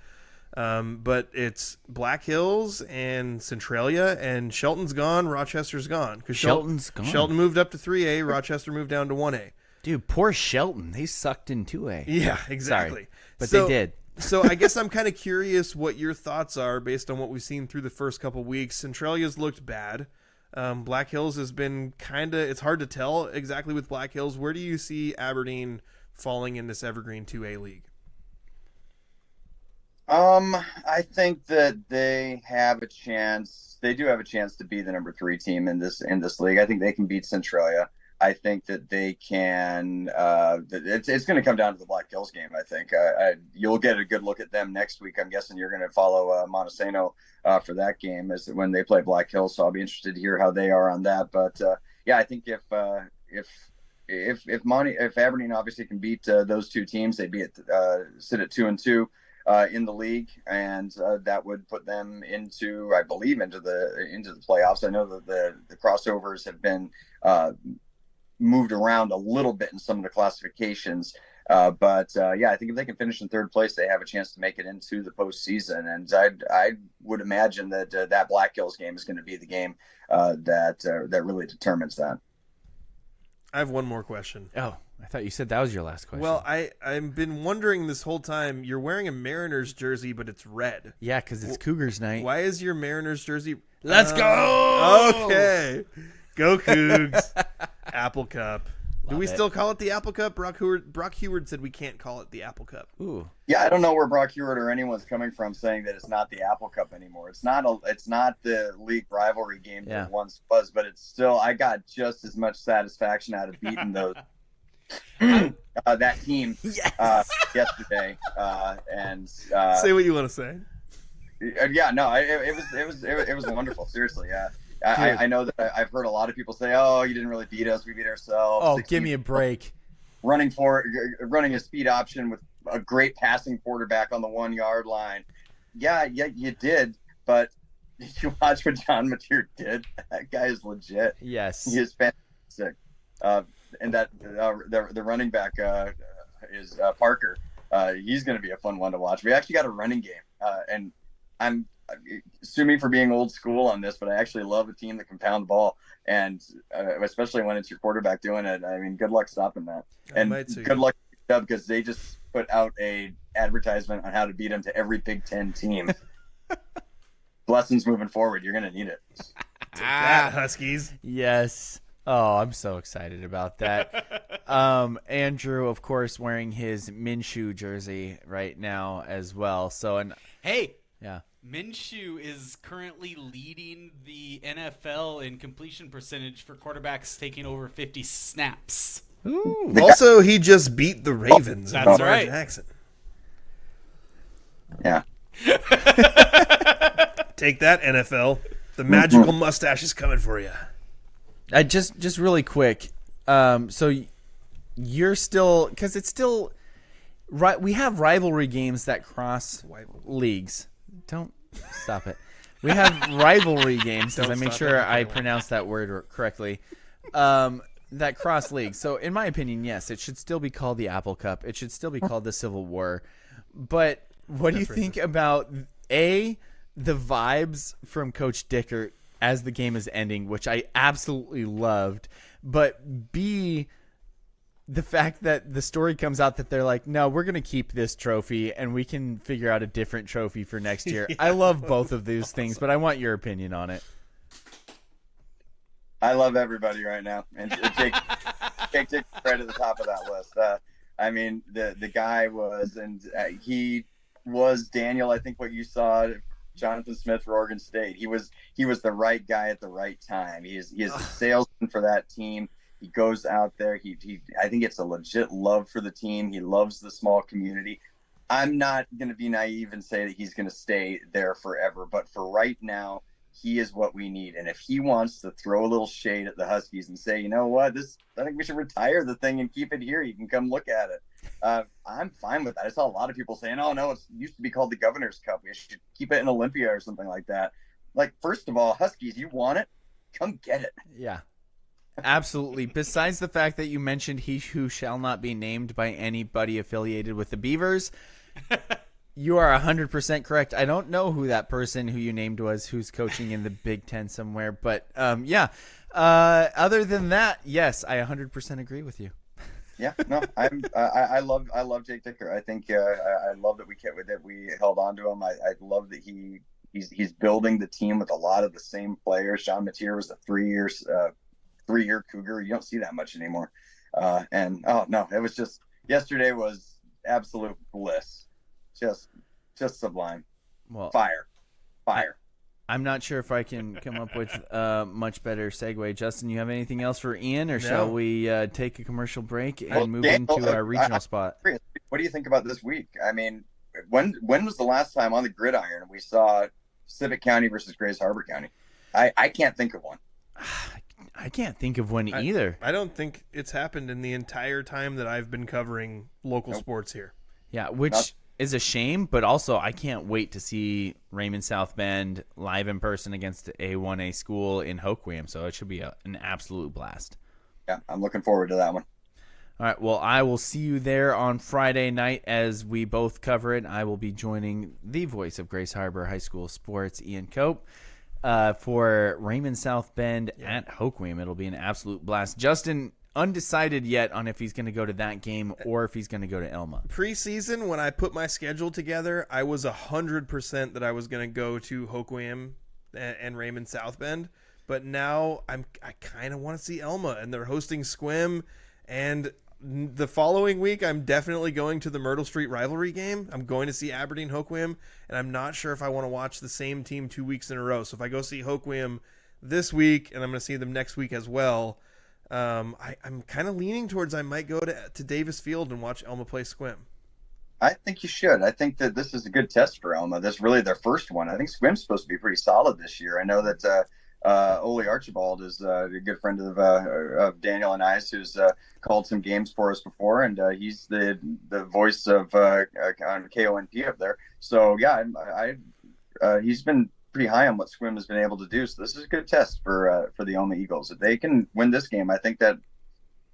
But it's Black Hills and Centralia, and Shelton's gone, Rochester's gone. Because Shelton's gone. Shelton moved up to 3A, Rochester moved down to 1A. Dude, poor Shelton. They sucked in 2A. Yeah, exactly. Sorry, but they did. So I guess I'm kind of curious what your thoughts are based on what we've seen through the first couple weeks. Centralia's looked bad. Black Hills has been it's hard to tell exactly with Black Hills. Where do you see Aberdeen falling in this Evergreen 2A League? I think that they have a chance. They do have a chance to be the number 3 team in this league. I think they can beat Centralia. I think that they can. It's going to come down to the Black Hills game. I think you'll get a good look at them next week. I'm guessing you're going to follow Montesano for that game as when they play Black Hills. So I'll be interested to hear how they are on that. But yeah, I think if Aberdeen obviously can beat those 2 teams, they'd be sit at 2-2. In the league, and that would put them into the playoffs. I know that the crossovers have been moved around a little bit in some of the classifications, But I think if they can finish in third place, they have a chance to make it into the postseason. And I would imagine that that Black Hills game is going to be the game that really determines that. I have one more question. Oh, I thought you said that was your last question. Well, I've been wondering this whole time. You're wearing a Mariners jersey, but it's red. yeah, because it's Cougars night. Why is your Mariners jersey? Let's go! Okay, go Cougs. Apple Cup. Do we it. still call it the Apple Cup? Brock Heward said we can't call it the Apple Cup. Ooh. Yeah, I don't know where Brock Heward or anyone's coming from saying that it's not the Apple Cup anymore. It's not the league rivalry game that it once was, but it's still. I got just as much satisfaction out of beating those that team yesterday. Say what you want to say. Yeah, no, it was wonderful. Seriously, yeah. I know that I've heard a lot of people say, "Oh, you didn't really beat us; we beat ourselves." Oh, give me a break. Running a speed option with a great passing quarterback on the 1 yard line. Yeah, you did. But did you watch what John Mateer did? That guy is legit. Yes, he is fantastic. And that the running back is Parker. He's going to be a fun one to watch. We actually got a running game, and I'm. Sue me for being old school on this, but I actually love a team that can pound the ball, and especially when it's your quarterback doing it. I mean, good luck stopping that, and good luck because they just put out a advertisement on how to beat them to every Big Ten team. Lessons moving forward, you're going to need it. Huskies. Yes. Oh, I'm so excited about that. Andrew, of course, wearing his Minshew jersey right now as well. Hey. Yeah. Minshew is currently leading the NFL in completion percentage for quarterbacks taking over 50 snaps. Ooh. Also, he just beat the Ravens. That's right. Jackson. Yeah. Take that, NFL. The magical mustache is coming for you. Just really quick. So you're still, because it's still right. We have rivalry games that cross leagues. Don't stop it. We have rivalry games, because I make sure I pronounce that word correctly, that cross leagues. So in my opinion, yes, it should still be called the Apple Cup. It should still be called the Civil War. But what do you think about, A, the vibes from Coach Dicker as the game is ending, which I absolutely loved, but B, the fact that the story comes out that they're like, no, we're going to keep this trophy and we can figure out a different trophy for next year. Yeah, I love both of those things, but I want your opinion on it. I love everybody right now. And Jake right at the top of that list. I mean, the guy was, and he was, Daniel, I think what you saw, Jonathan Smith for Oregon State. He was the right guy at the right time. He is a salesman for that team. He goes out there. I think it's a legit love for the team. He loves the small community. I'm not going to be naive and say that he's going to stay there forever, but for right now, he is what we need. And if he wants to throw a little shade at the Huskies and say, you know what, I think we should retire the thing and keep it here. You can come look at it. I'm fine with that. I saw a lot of people saying, oh no, it used to be called the Governor's Cup. We should keep it in Olympia or something like that. Like, first of all, Huskies, you want it? Come get it. Yeah. Absolutely. Besides the fact that you mentioned he who shall not be named by anybody affiliated with the Beavers, you are 100% correct. I don't know who that person who you named was, who's coaching in the Big Ten somewhere, but yeah. Other than that, yes, I 100% agree with you. Yeah, no, I love Jake Dicker. I think I love that we held on to him. I love that he's building the team with a lot of the same players. John Mateer was a 3-year Cougar. You don't see that much anymore. And oh no, it was just, yesterday was absolute bliss. Just sublime. Well, fire. I'm not sure if I can come up with a much better segue. Justin, you have anything else for Ian, or shall we take a commercial break and move into our regional spot? What do you think about this week? I mean, when was the last time on the gridiron we saw Civic County versus Grays Harbor County? I can't think of one. I can't think of one either. I don't think it's happened in the entire time that I've been covering local sports here. Yeah, which is a shame, but also I can't wait to see Raymond South Bend live in person against a 1A school in Hoquiam, so it should be an absolute blast. Yeah, I'm looking forward to that one. All right, well, I will see you there on Friday night as we both cover it. I will be joining the voice of Grace Harbor High School sports, Ian Cope, for Raymond South Bend at Hoquiam. It'll be an absolute blast. Justin, undecided yet on if he's going to go to that game or if he's going to go to Elma. Preseason, when I put my schedule together, I was 100% that I was going to go to Hoquiam and Raymond South Bend. But now I kind of want to see Elma, and they're hosting Squim. And the following week, I'm definitely going to the Myrtle Street rivalry game. I'm going to see Aberdeen Hoquiam, and I'm not sure if I want to watch the same team 2 weeks in a row. So if I go see Hoquiam this week, and I'm going to see them next week as well, I'm kind of leaning towards I might go to Davis Field and watch Elma play Squim. I think you should. I think that this is a good test for Elma. This is really their first one. I think Squim's supposed to be pretty solid this year. I know that Ole Archibald is a good friend of Daniel and I's, who's called some games for us before, and he's the voice of on KONP up there. So yeah, he's been pretty high on what Squim has been able to do. So this is a good test for the Elma Eagles. If they can win this game, I think that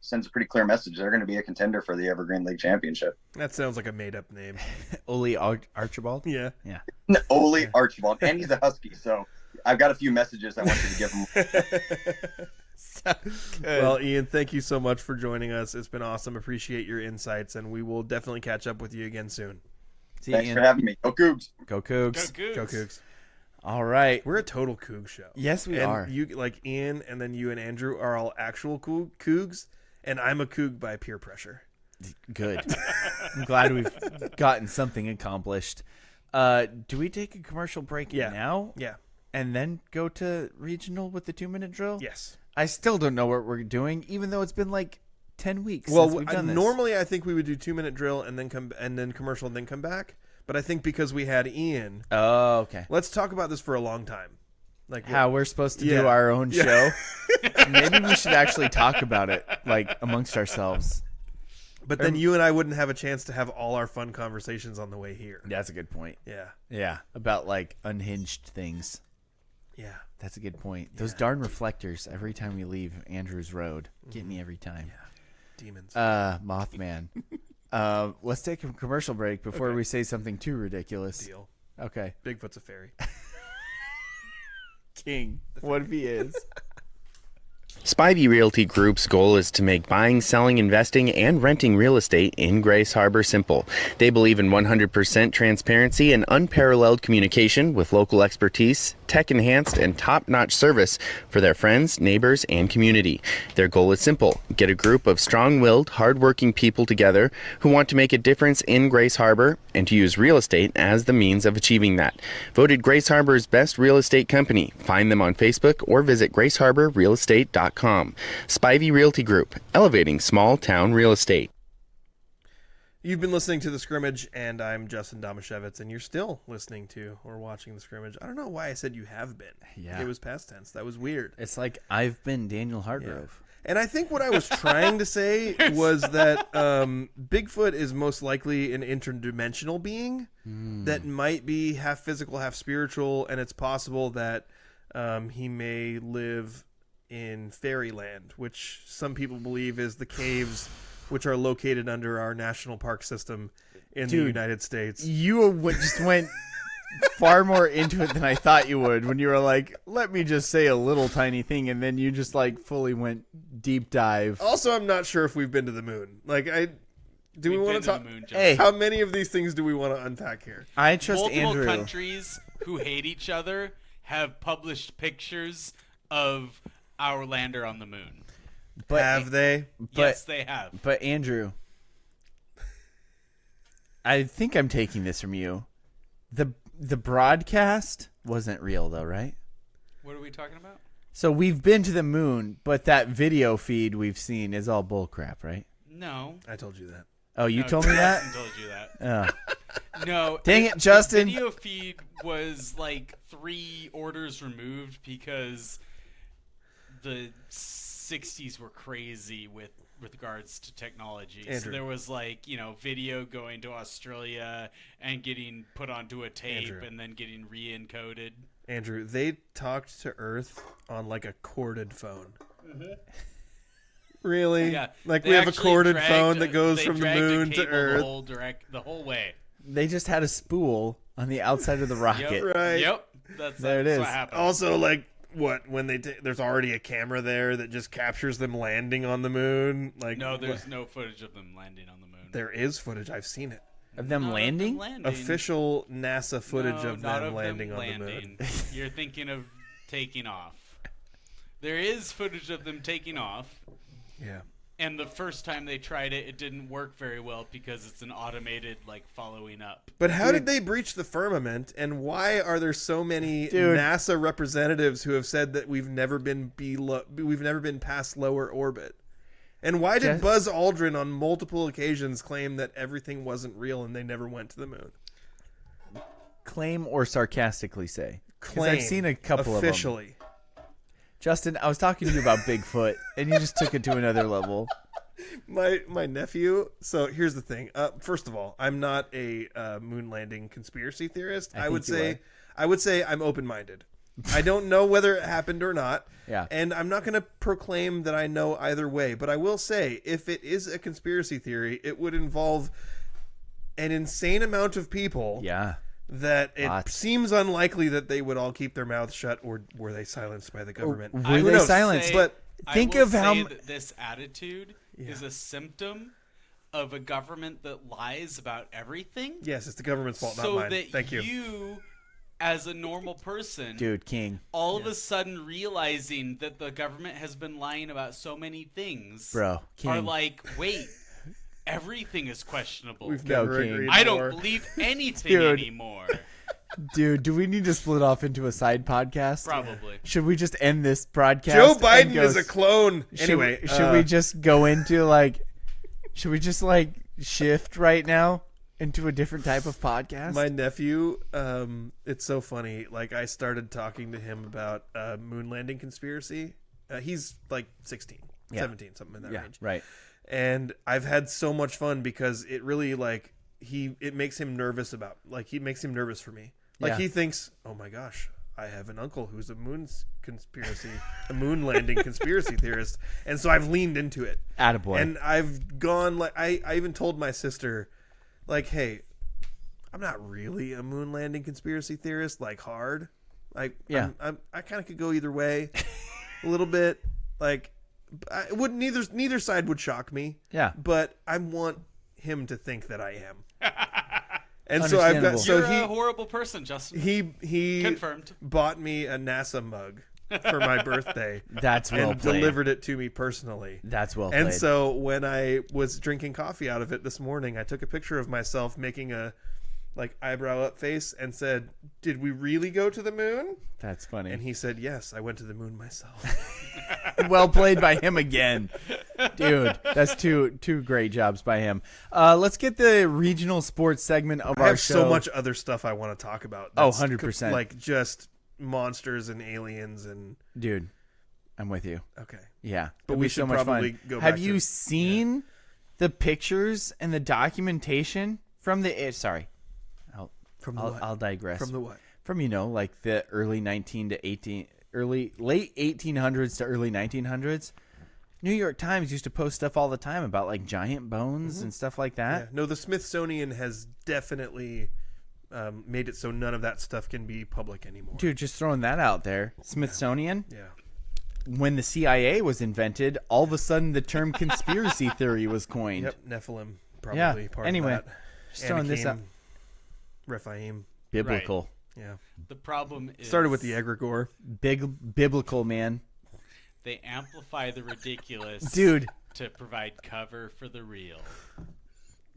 sends a pretty clear message. They're going to be a contender for the Evergreen League Championship. That sounds like a made-up name. Ole Archibald? Yeah. Ole Archibald, and he's a Husky, so I've got a few messages I want you to give him. Well, Ian, thank you so much for joining us. It's been awesome. Appreciate your insights, and we will definitely catch up with you again soon. See you, Thanks Ian. for having me. Go Cougs. Go Cougs. Go Cougs. Go Cougs. All right. We're a total Coug show. Yes, we and are. You, like Ian, and then you and Andrew are all actual Cougs, and I'm a Coug by peer pressure. Good. I'm glad we've gotten something accomplished. Do we take a commercial break now? Yeah. And then go to regional with the 2-minute drill? Yes. I still don't know what we're doing, even though it's been like 10 weeks since we've done this. Normally I think we would do 2-minute drill and then commercial and then come back. But I think because we had Ian, Oh, okay. let's talk about this for a long time. Like How we're supposed to Yeah. do our own show. Maybe we should actually talk about it, like amongst ourselves. But then you and I wouldn't have a chance to have all our fun conversations on the way here. That's a good point. Yeah. Yeah, about like unhinged things. Yeah. That's a good point. Those darn reflectors every time we leave Andrews Road get me every time. Demons. Mothman. Let's take a commercial break before we say something too ridiculous. Deal. Okay. Bigfoot's a fairy. King. What if he is? Spivey Realty Group's goal is to make buying, selling, investing, and renting real estate in Grace Harbor simple. They believe in 100% transparency and unparalleled communication with local expertise, tech-enhanced, and top-notch service for their friends, neighbors, and community. Their goal is simple: get a group of strong-willed, hard-working people together who want to make a difference in Grace Harbor and to use real estate as the means of achieving that. Voted Grace Harbor's best real estate company. Find them on Facebook or visit graceharborrealestate.com. Spivey Realty Group, elevating small town real estate. You've been listening to The Scrimmage, and I'm Justin Domashevitz, and you're still listening to or watching The Scrimmage. I don't know why I said you have been. Yeah. It was past tense. That was weird. It's like I've been Daniel Hargrove. And I think what I was trying to say was that Bigfoot is most likely an interdimensional being that might be half physical, half spiritual, and it's possible that he may live in fairyland, which some people believe is the caves which are located under our national park system in the United States. You just went far more into it than I thought you would when you were like, let me just say a little tiny thing, and then you just like fully went deep dive. Also, I'm not sure if we've been to the moon. Like, do we want to talk? Hey, how many of these things do we want to unpack here? I trust Multiple Andrew. countries who hate each other have published pictures of our lander on the moon. But, have they? Yes, they have. But Andrew, I think I'm taking this from you. The broadcast wasn't real though, right? What are we talking about? So we've been to the moon, but that video feed we've seen is all bullcrap, right? No. I told you that. Oh, you No, told me that? Justin told you that. Oh. No. Dang it, Justin. The video feed was like 3 orders removed because the 60s were crazy with regards to technology. Andrew. So there was like, video going to Australia and getting put onto a tape Andrew. and then getting re-encoded. Andrew, they talked to Earth on like a corded phone. Really? Yeah. Like They we have a actually corded dragged phone that goes they from the dragged a moon to cable Earth. the whole way. They just had a spool on the outside of the rocket. Right. Yep. That's There it that's is. what happened. Also, like, what when there's already a camera there that just captures them landing on the moon. Like, No, there's what- no footage of them landing on the moon. There is footage. I've seen it. Of them landing? Official NASA footage No, of not them landing on the moon. You're thinking of taking off. There is footage of them taking off, Yeah. and the first time they tried it, it didn't work very well because it's an automated like following up. But how did they breach the firmament, and why are there so many Dude. NASA representatives who have said that we've never been past lower orbit? And why did Just- Buzz Aldrin on multiple occasions claim that everything wasn't real and they never went to the moon? Claim or sarcastically say? 'Cause Claim. I've seen a couple officially. of them. Justin, I was talking to you about Bigfoot, and you just took it to another level. My nephew. So here's the thing. First of all, I'm not a moon landing conspiracy theorist. I would think say I'm open minded. I don't know whether it happened or not. Yeah. And I'm not going to proclaim that I know either way. But I will say, if it is a conspiracy theory, it would involve an insane amount of people. Yeah. That it Lots. seems unlikely that they would all keep their mouths shut, or were they silenced by the government? Were Who they knows? silenced? But Think I will of how say m- that this attitude is a symptom of a government that lies about everything. yes, it's the government's fault, so not mine. that Thank you. you, as a normal person, Dude, King. all of a sudden realizing that the government has been lying about so many things, Bro, King. are like, wait, everything is questionable. We've Go, never King. agreed I more. don't believe anything Dude. anymore. Dude, do we need to split off into a side podcast? Probably. Should we just end this broadcast? Joe and Biden go is a clone. Should Anyway, we, should we just go into should we just shift right now into a different type of podcast? my nephew, it's so funny. Like, I started talking to him about moon landing conspiracy. He's like 16, 17, something in that range. Right. And I've had so much fun because it really it makes him nervous for me. Like, Yeah. he thinks, oh my gosh, I have an uncle who's a moon landing conspiracy theorist. And so I've leaned into it. Attaboy. And I've gone, I even told my sister, like, hey, I'm not really a moon landing conspiracy theorist, hard. I kind of could go either way a little bit. Like, I wouldn't, neither side would shock me. Yeah. But I want him to think that I am. And so I've got, Understandable. so You're a horrible person, Justin. he Confirmed. bought me a NASA mug for my birthday. That's well and played. delivered it to me personally. That's well played. And so when I was drinking coffee out of it this morning, I took a picture of myself making a eyebrow up face and said, "Did we really go to the moon?" That's funny. And he said, "Yes, I went to the moon myself." Well played by him again. Dude, that's two great jobs by him. Let's get the regional sports segment of I our have show. so much other stuff I want to talk about. Oh, That's 100%. Like just monsters and aliens and Dude, I'm with you. okay. Yeah. But It'll we be so should much probably fun. go Have back you to- seen the pictures and the documentation from the sorry. From the I'll, what? I'll digress. From the what? From the early late 1800s to early 1900s. New York Times used to post stuff all the time about giant bones and stuff like that. Yeah. No, the Smithsonian has definitely made it so none of that stuff can be public anymore. Dude, just throwing that out there. Smithsonian. Yeah. When the CIA was invented, all of a sudden the term conspiracy theory was coined. Yep. Nephilim probably Yeah. part Anyway, of that. just throwing this Anakim, out. Rephaim. Biblical. Yeah. The problem is Started with the egregore. Big biblical, man. they amplify the ridiculous, Dude. to provide cover for the real.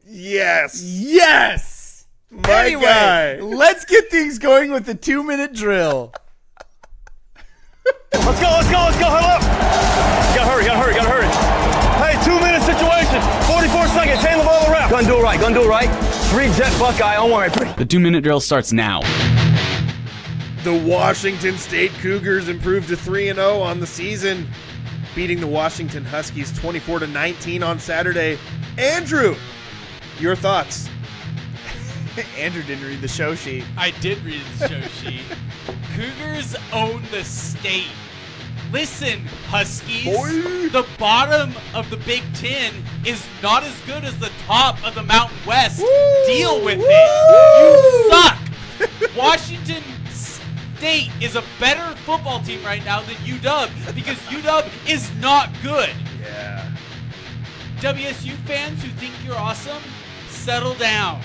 Yes. Yes! My Anyway, guy. let's get things going with the 2-minute drill. Let's go, huddle up. Gotta hurry. Hey, 2-minute situation. 44 seconds, hand the ball around. Gonna do it right. 3-jet Buckeye on 1. The 2-minute drill starts now. The Washington State Cougars improved to 3-0 on the season, beating the Washington Huskies 24-19 on Saturday. Andrew, your thoughts? Andrew didn't read the show sheet. I did read the show sheet. Cougars own the state. Listen, Huskies, the bottom of the Big Ten is not as good as the top of the Mountain West. Deal with it. You suck. Washington State is a better football team right now than UW because UW is not good. Yeah. WSU fans who think you're awesome, settle down.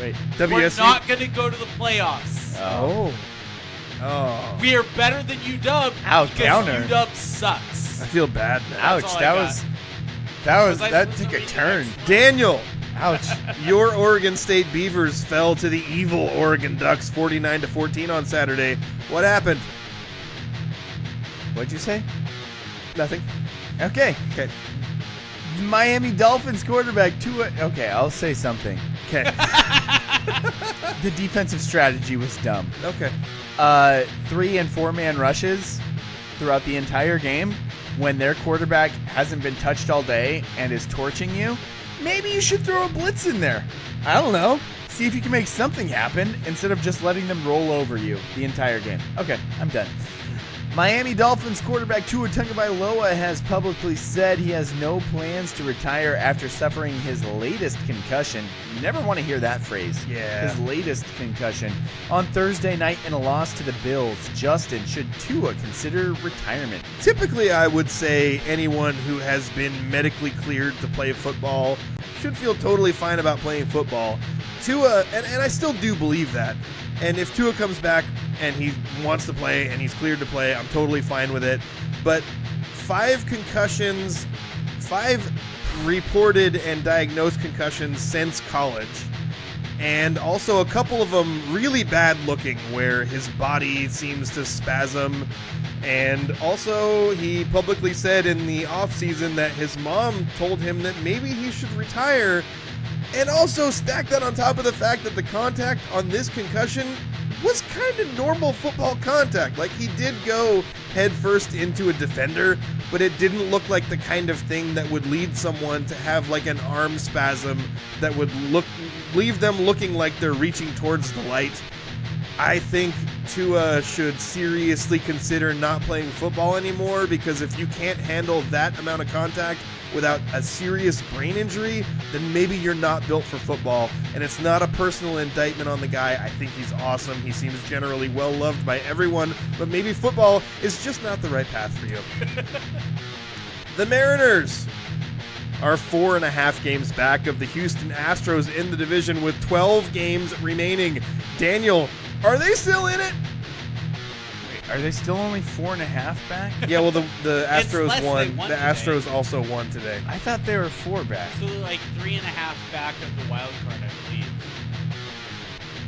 Wait, We're WSU? not going to go to the playoffs. Oh. We are better than UW Ouch, because counter. UW sucks. I feel bad now. Ouch, all I that got. was Was I that supposed took to a read the turn. next one? Daniel, Ouch. your Oregon State Beavers fell to the evil Oregon Ducks 49-14 on Saturday. What happened? What'd you say? Nothing. Okay. Okay. Miami Dolphins quarterback Tua. Okay, I'll say something. Okay. The defensive strategy was dumb. Okay. 3 and 4 man rushes throughout the entire game when their quarterback hasn't been touched all day and is torching you. Maybe you should throw a blitz in there. I don't know. See if you can make something happen instead of just letting them roll over you the entire game. Okay, I'm done. Miami Dolphins quarterback Tua Tagovailoa has publicly said he has no plans to retire after suffering his latest concussion. You never want to hear that phrase. Yeah. His latest concussion. On Thursday night in a loss to the Bills. Justin, should Tua consider retirement? Typically, I would say anyone who has been medically cleared to play football should feel totally fine about playing football. Tua, and I still do believe that. And if Tua comes back and he wants to play and he's cleared to play, I'm totally fine with it. But 5 concussions, 5 reported and diagnosed concussions since college, and also a couple of them really bad looking where his body seems to spasm. And also he publicly said in the offseason that his mom told him that maybe he should retire. And also stack that on top of the fact that the contact on this concussion was kind of normal football contact. Like, he did go head first into a defender, but it didn't look like the kind of thing that would lead someone to have like an arm spasm that would leave them looking like they're reaching towards the light. I think Tua should seriously consider not playing football anymore, because if you can't handle that amount of contact without a serious brain injury, then maybe you're not built for football. And it's not a personal indictment on the guy. I think he's awesome. He seems generally well loved by everyone, but maybe football is just not the right path for you. The Mariners are 4.5 games back of the Houston Astros in the division with 12 games remaining. Daniel, are they still in it? Are they still only 4.5 back? Yeah, well, the It's Astros less. They won. won The today. Astros also won today. I thought they were 4 back. So they're like 3.5 back of the wild card, I believe.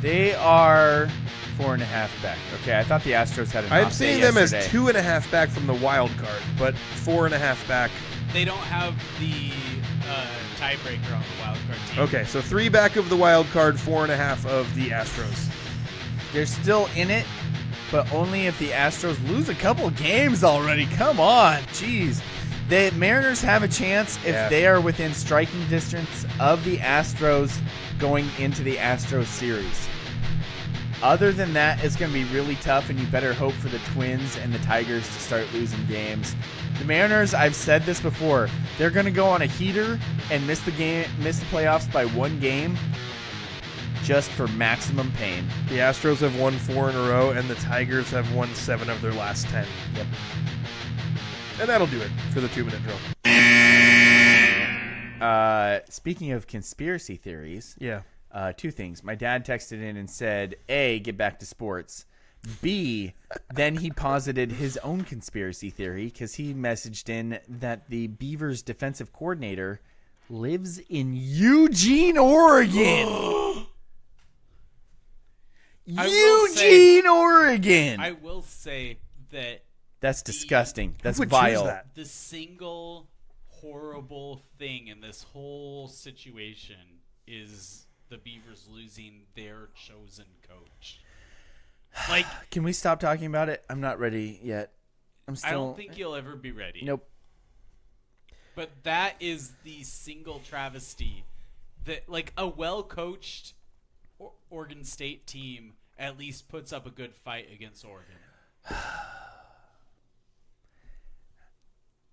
They are 4.5 back. Okay, I thought the Astros had an I'm off day seeing them as yesterday. 2.5 back from the wild card, but 4.5 back. They don't have the tiebreaker on the wild card team. Okay, so 3 back of the wild card, 4.5 of the Astros. They're still in it, but only if the Astros lose a couple games already. Come on, jeez. The Mariners have a chance if they are within striking distance of the Astros going into the Astros series. Other than that, it's going to be really tough, and you better hope for the Twins and the Tigers to start losing games. The Mariners, I've said this before, they're going to go on a heater and miss the playoffs by 1 game just for maximum pain. The Astros have won 4 in a row, and the Tigers have won 7 of their last 10. Yep. And that'll do it for the 2-minute drill. Speaking of conspiracy theories, Yeah. 2 things. My dad texted in and said, A, get back to sports. B, then he posited his own conspiracy theory because he messaged in that the Beavers defensive coordinator lives in Eugene, Oregon. Eugene, Oregon. I will say that That's disgusting. That's Who would choose vile. that? the single horrible thing in this whole situation is the Beavers losing their chosen coach. Like, Can we stop talking about it? I'm not ready yet. I'm still. I don't think you'll ever be ready. Nope. But that is the single travesty that, like, a well-coached Oregon State team at least puts up a good fight against Oregon.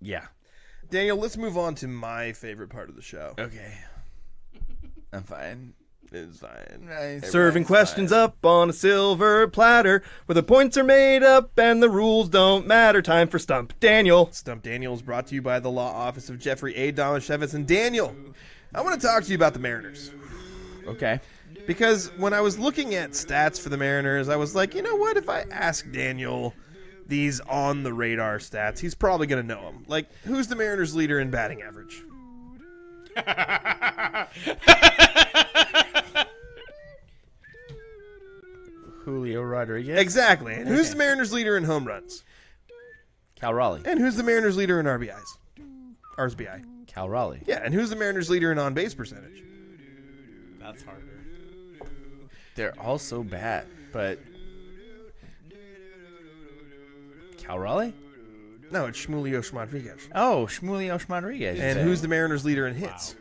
Yeah. Daniel, let's move on to my favorite part of the show. Okay. I'm fine. It's fine. Nice. Serving questions up on a silver platter where the points are made up and the rules don't matter. Time for Stump Daniel. Stump Daniel is brought to you by the law office of Jeffrey A. Domashevitz. And Daniel, I want to talk to you about the Mariners. Okay. Because when I was looking at stats for the Mariners, I was like, you know what? If I ask Daniel these on-the-radar stats, he's probably going to know them. Like, who's the Mariners' leader in batting average? Julio Rodriguez. Exactly. And who's the Mariners' leader in home runs? Cal Raleigh. And who's the Mariners' leader in RBIs? RSBI. Cal Raleigh. Yeah, and who's the Mariners' leader in on-base percentage? That's harder. They're all so bad, but Cal Raleigh? No, it's Shmulio Rodriguez. Oh, Shmulio Rodriguez. And who's the Mariners' leader in hits?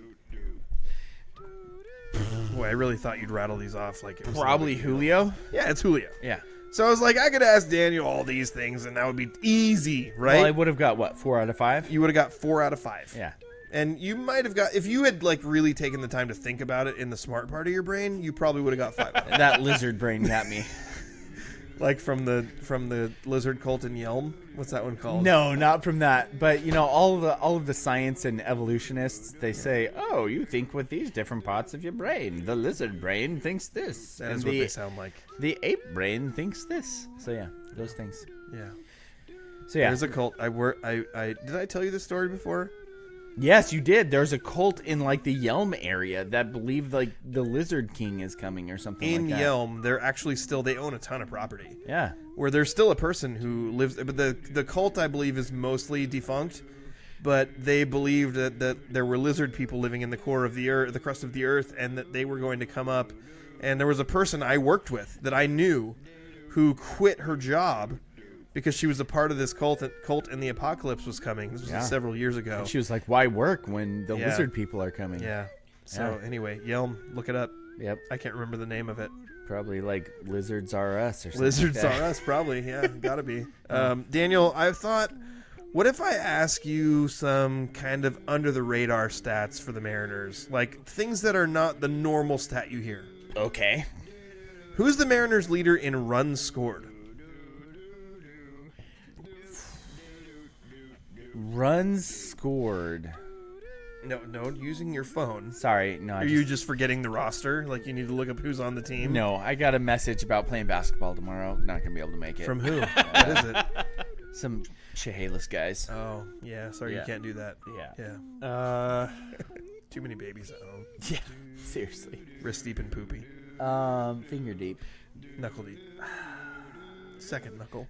Boy, I really thought you'd rattle these off like it was probably Julio? Yeah, it's Julio. Yeah. So I was like, I could ask Daniel all these things, and that would be easy, right? Well, I would have got, what, 4 out of 5? You would have got 4 out of 5. Yeah. And you might have got, if you had like really taken the time to think about it in the smart part of your brain, you probably would have got 5. That lizard brain got me. Like from the lizard cult in Yelm. What's that one called? No, not from that. But you know, all of the science and evolutionists, they say, "Oh, you think with these different parts of your brain. The lizard brain thinks this, That is what they sound like. The ape brain thinks this." So yeah, those things. Yeah. So yeah, There's a cult. I did I tell you this story before? yes, you did. There's a cult in like the Yelm area that believe like the Lizard King is coming or something In like that. Yelm, they're actually still, they own a ton of property. Yeah. Where there's still a person who lives, but the cult, I believe, is mostly defunct, but they believed that there were lizard people living in the core of the earth, the crust of the earth, and that they were going to come up. And there was a person I worked with that I knew who quit her job because she was a part of this cult and the apocalypse was coming. This was several years ago. And she was like, "Why work when the lizard people are coming?" Yeah. So anyway, Yelm, look it up. Yep. I can't remember the name of it. Probably like Lizards Are Us or something. Lizards like that. Are Us, probably. Yeah, gotta be. Daniel, I thought, what if I ask you some kind of under the radar stats for the Mariners, like things that are not the normal stat you hear? Okay. Who's the Mariners' leader in runs scored? Runs scored. No, using your phone. Sorry, no. Are you just forgetting the roster? Like you need to look up who's on the team? No, I got a message about playing basketball tomorrow. Not gonna be able to make it. From who? What is it? Some Chehalis guys. Oh, yeah. Sorry, you can't do that. Yeah. Yeah. Too many babies at home. Yeah. Seriously. Wrist deep and poopy. Finger deep. Knuckle deep. Second knuckle.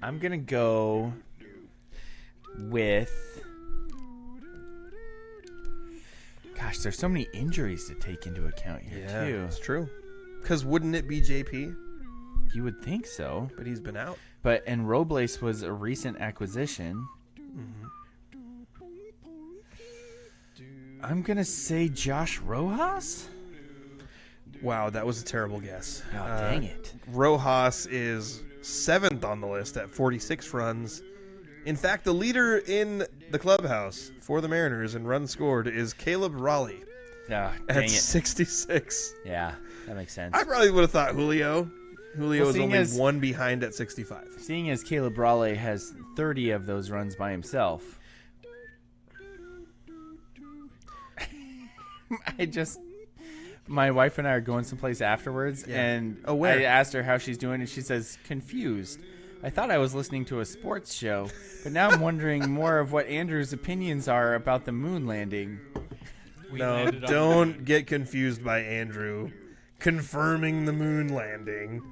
I'm gonna go with. Gosh, there's so many injuries to take into account here too. It's true. Because wouldn't it be JP? You would think so, But he's been out. and Robles was a recent acquisition. I'm gonna say Josh Rojas. Wow, that was a terrible guess. Oh, dang it! Rojas is 7th on the list at 46 runs. In fact, the leader in the clubhouse for the Mariners in runs scored is Caleb Raleigh Ah, at dang it! 66. Yeah, that makes sense. I probably would have thought Julio. Julio Well, is seeing only as- one behind at 65. Seeing as Caleb Raleigh has 30 of those runs by himself, my wife and I are going someplace afterwards, and where? I asked her how she's doing, and she says, confused. I thought I was listening to a sports show, but now I'm wondering more of what Andrew's opinions are about the moon landing. No, don't get confused by Andrew confirming the moon landing.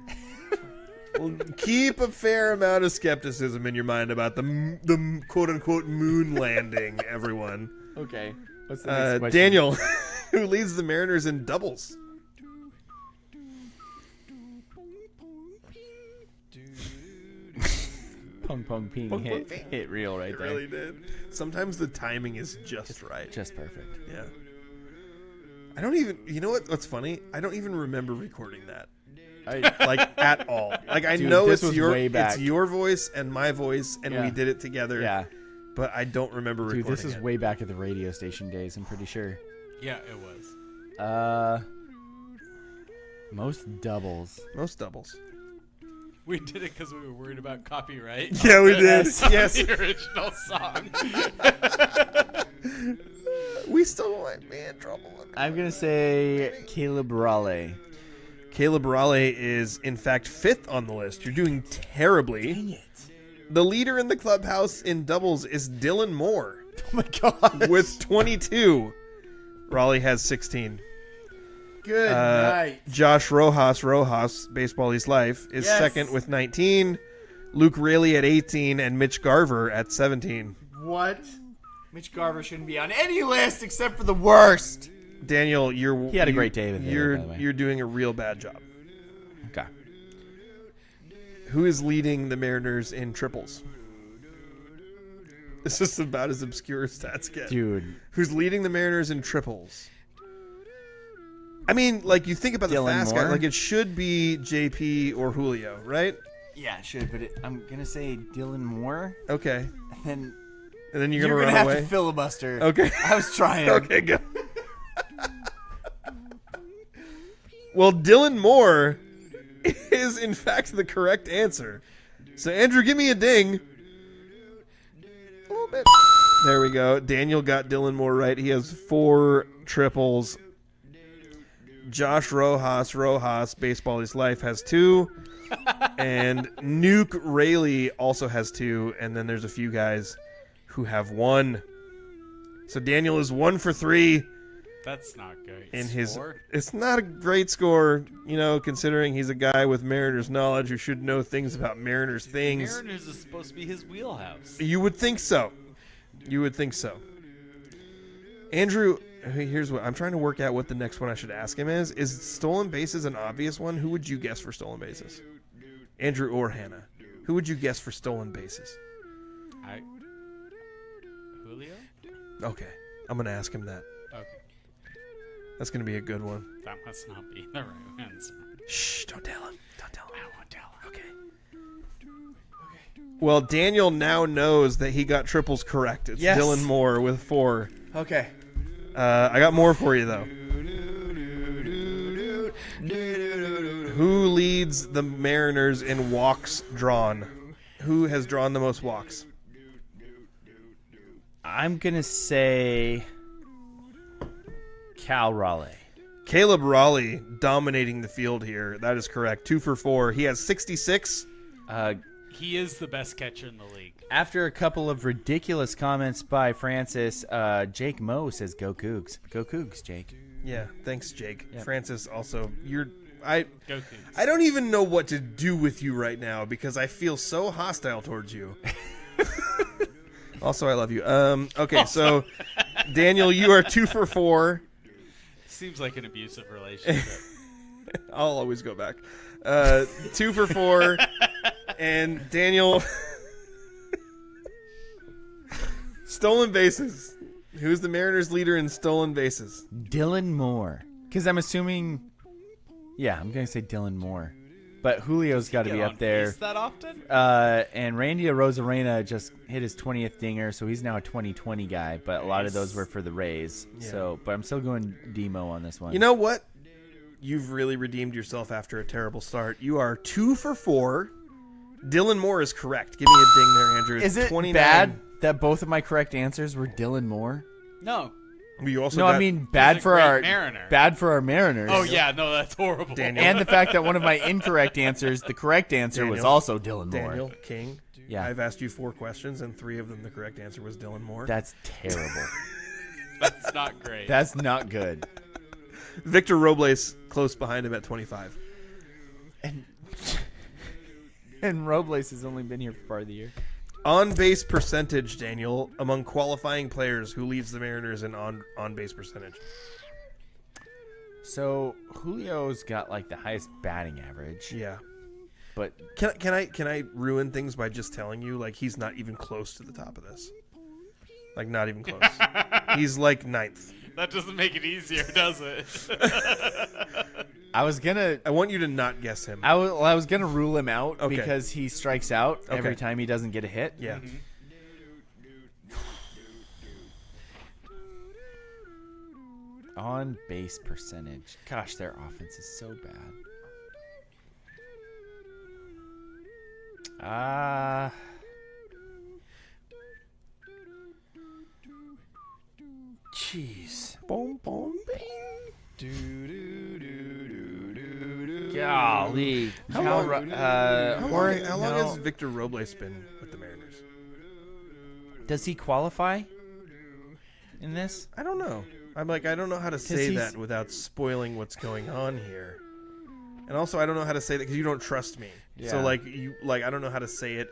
Well, keep a fair amount of skepticism in your mind about the quote-unquote moon landing, everyone. Okay. What's the next question? Daniel, who leads the Mariners in doubles? Pong pong ping Pong, hit, pong, ping. hit real right It there. really did. Sometimes the timing is just right. Just perfect. Yeah. I don't even, you know what's funny? I don't even remember recording that. like at all. Like I Dude, know this it's was way back. it's your voice and my voice, and Yeah. we did it together. Yeah. But I don't remember Dude, recording this is it. way back at the radio station days, I'm pretty sure. Yeah, it was. Most doubles. Most doubles. We did it because we were worried about copyright. Yeah, we did. Yes. The original song. We still might be in trouble. I'm going to say Caleb Raleigh. Caleb Raleigh is, in fact, 5th on the list. You're doing terribly. Dang it. The leader in the clubhouse in doubles is Dylan Moore Oh, my God. with 22. Raleigh has 16. Good night. Josh Rojas, Baseball East Life, is Yes. second with 19. Luke Raley at 18 and Mitch Garver at 17. What? Mitch Garver shouldn't be on any list except for the worst. Daniel, He had a great day with it, You're by the way. you're doing a real bad job. Okay. Who is leading the Mariners in triples? This is about as obscure as stats get. Dude. Who's leading the Mariners in triples? I mean, like, you think about the Dylan fast guy, Moore? like, it should be JP or Julio, right? Yeah, it should, but I'm going to say Dylan Moore. Okay. And And then you're you're going going to to run have away? to filibuster. Okay. I was trying. Okay, go. Well, Dylan Moore is, in fact, the correct answer. So, Andrew, give me a ding. A little bit. There we go. Daniel got Dylan Moore right. He has 4 triples. Josh Rojas, Baseball East Life, has 2. And Nuke Raley also has 2. And then there's a few guys who have 1. So Daniel is 1 for 3 That's not good. in his. Score? It's not a great score, you know, considering he's a guy with Mariners knowledge who should know things about Mariners things. Mariners is supposed to be his wheelhouse. You would think so. You would think so. Andrew, here's what I'm trying to work out what the next one I should ask him is. Is stolen bases an obvious one? Who would you guess for stolen bases? Andrew or Hannah? Who would you guess for stolen bases? Julio? Okay. I'm going to ask him that. Okay. That's going to be a good one. That must not be the right answer. Shh, don't tell him. Don't tell him. I won't tell him. Okay. Well, Daniel now knows that he got triples correct. It's Yes. Dylan Moore with 4. Okay. I got more for you, though. Who leads the Mariners in walks drawn? Who has drawn the most walks? I'm going to say Cal Raleigh. Caleb Raleigh dominating the field here. That is correct. 2 for 4. He has 66. He is the best catcher in the league. After a couple of ridiculous comments by Francis, Jake Moe says, "Go Cougs, go Cougs, Jake." Yeah, thanks, Jake. Yep. Francis, also, Go Cougs. I don't even know what to do with you right now because I feel so hostile towards you. Also, I love you. Okay, so Daniel, you are 2 for 4. Seems like an abusive relationship. I'll always go back. 2 for 4, and Daniel. Stolen bases. Who's the Mariners' leader in stolen bases? Dylan Moore. Because I'm assuming, yeah, I'm going to say Dylan Moore. But Julio's got to be Get up on there. base that often? And Randy Arozarena just hit his 20th dinger, so he's now a 2020 guy. But a lot of those were for the Rays. Yeah. So, but I'm still going Demo on this one. You know what? You've really redeemed yourself after a terrible start. You are 2 for 4. Dylan Moore is correct. Give me a ding there, Andrew. Is it 29. bad that both of my correct answers were Dylan Moore? No. You also No, got I mean bad a for great our Mariner. bad for our Mariners. Oh, yeah. No, that's horrible. Daniel. And the fact that one of my incorrect answers, the correct answer was Daniel. also Dylan Moore. Daniel King. Yeah. I've asked you 4 questions, and 3 of them the correct answer was Dylan Moore. That's terrible. That's not great. That's not good. Victor Robles close behind him at 25. And Robles has only been here for part of the year. On-base percentage, Daniel, among qualifying players, who leads the Mariners in on-base percentage? So Julio's got like the highest batting average. Yeah. But Can I ruin things by just telling you, like, he's not even close to the top of this? Like, not even close. He's like 9th. That doesn't make it easier, does it? I want you to not guess him. I was gonna rule him out Okay. because he strikes out every Okay. time he doesn't get a hit. Yeah. On base percentage. Gosh, their offense is so bad. Jeez. Boom, boom, Golly. How long has Victor Robles been with the Mariners? Does he qualify in this? I don't know. I don't know how to say he's- that without spoiling what's going on here. And also, I don't know how to say that because you don't trust me. Yeah. So I don't know how to say it.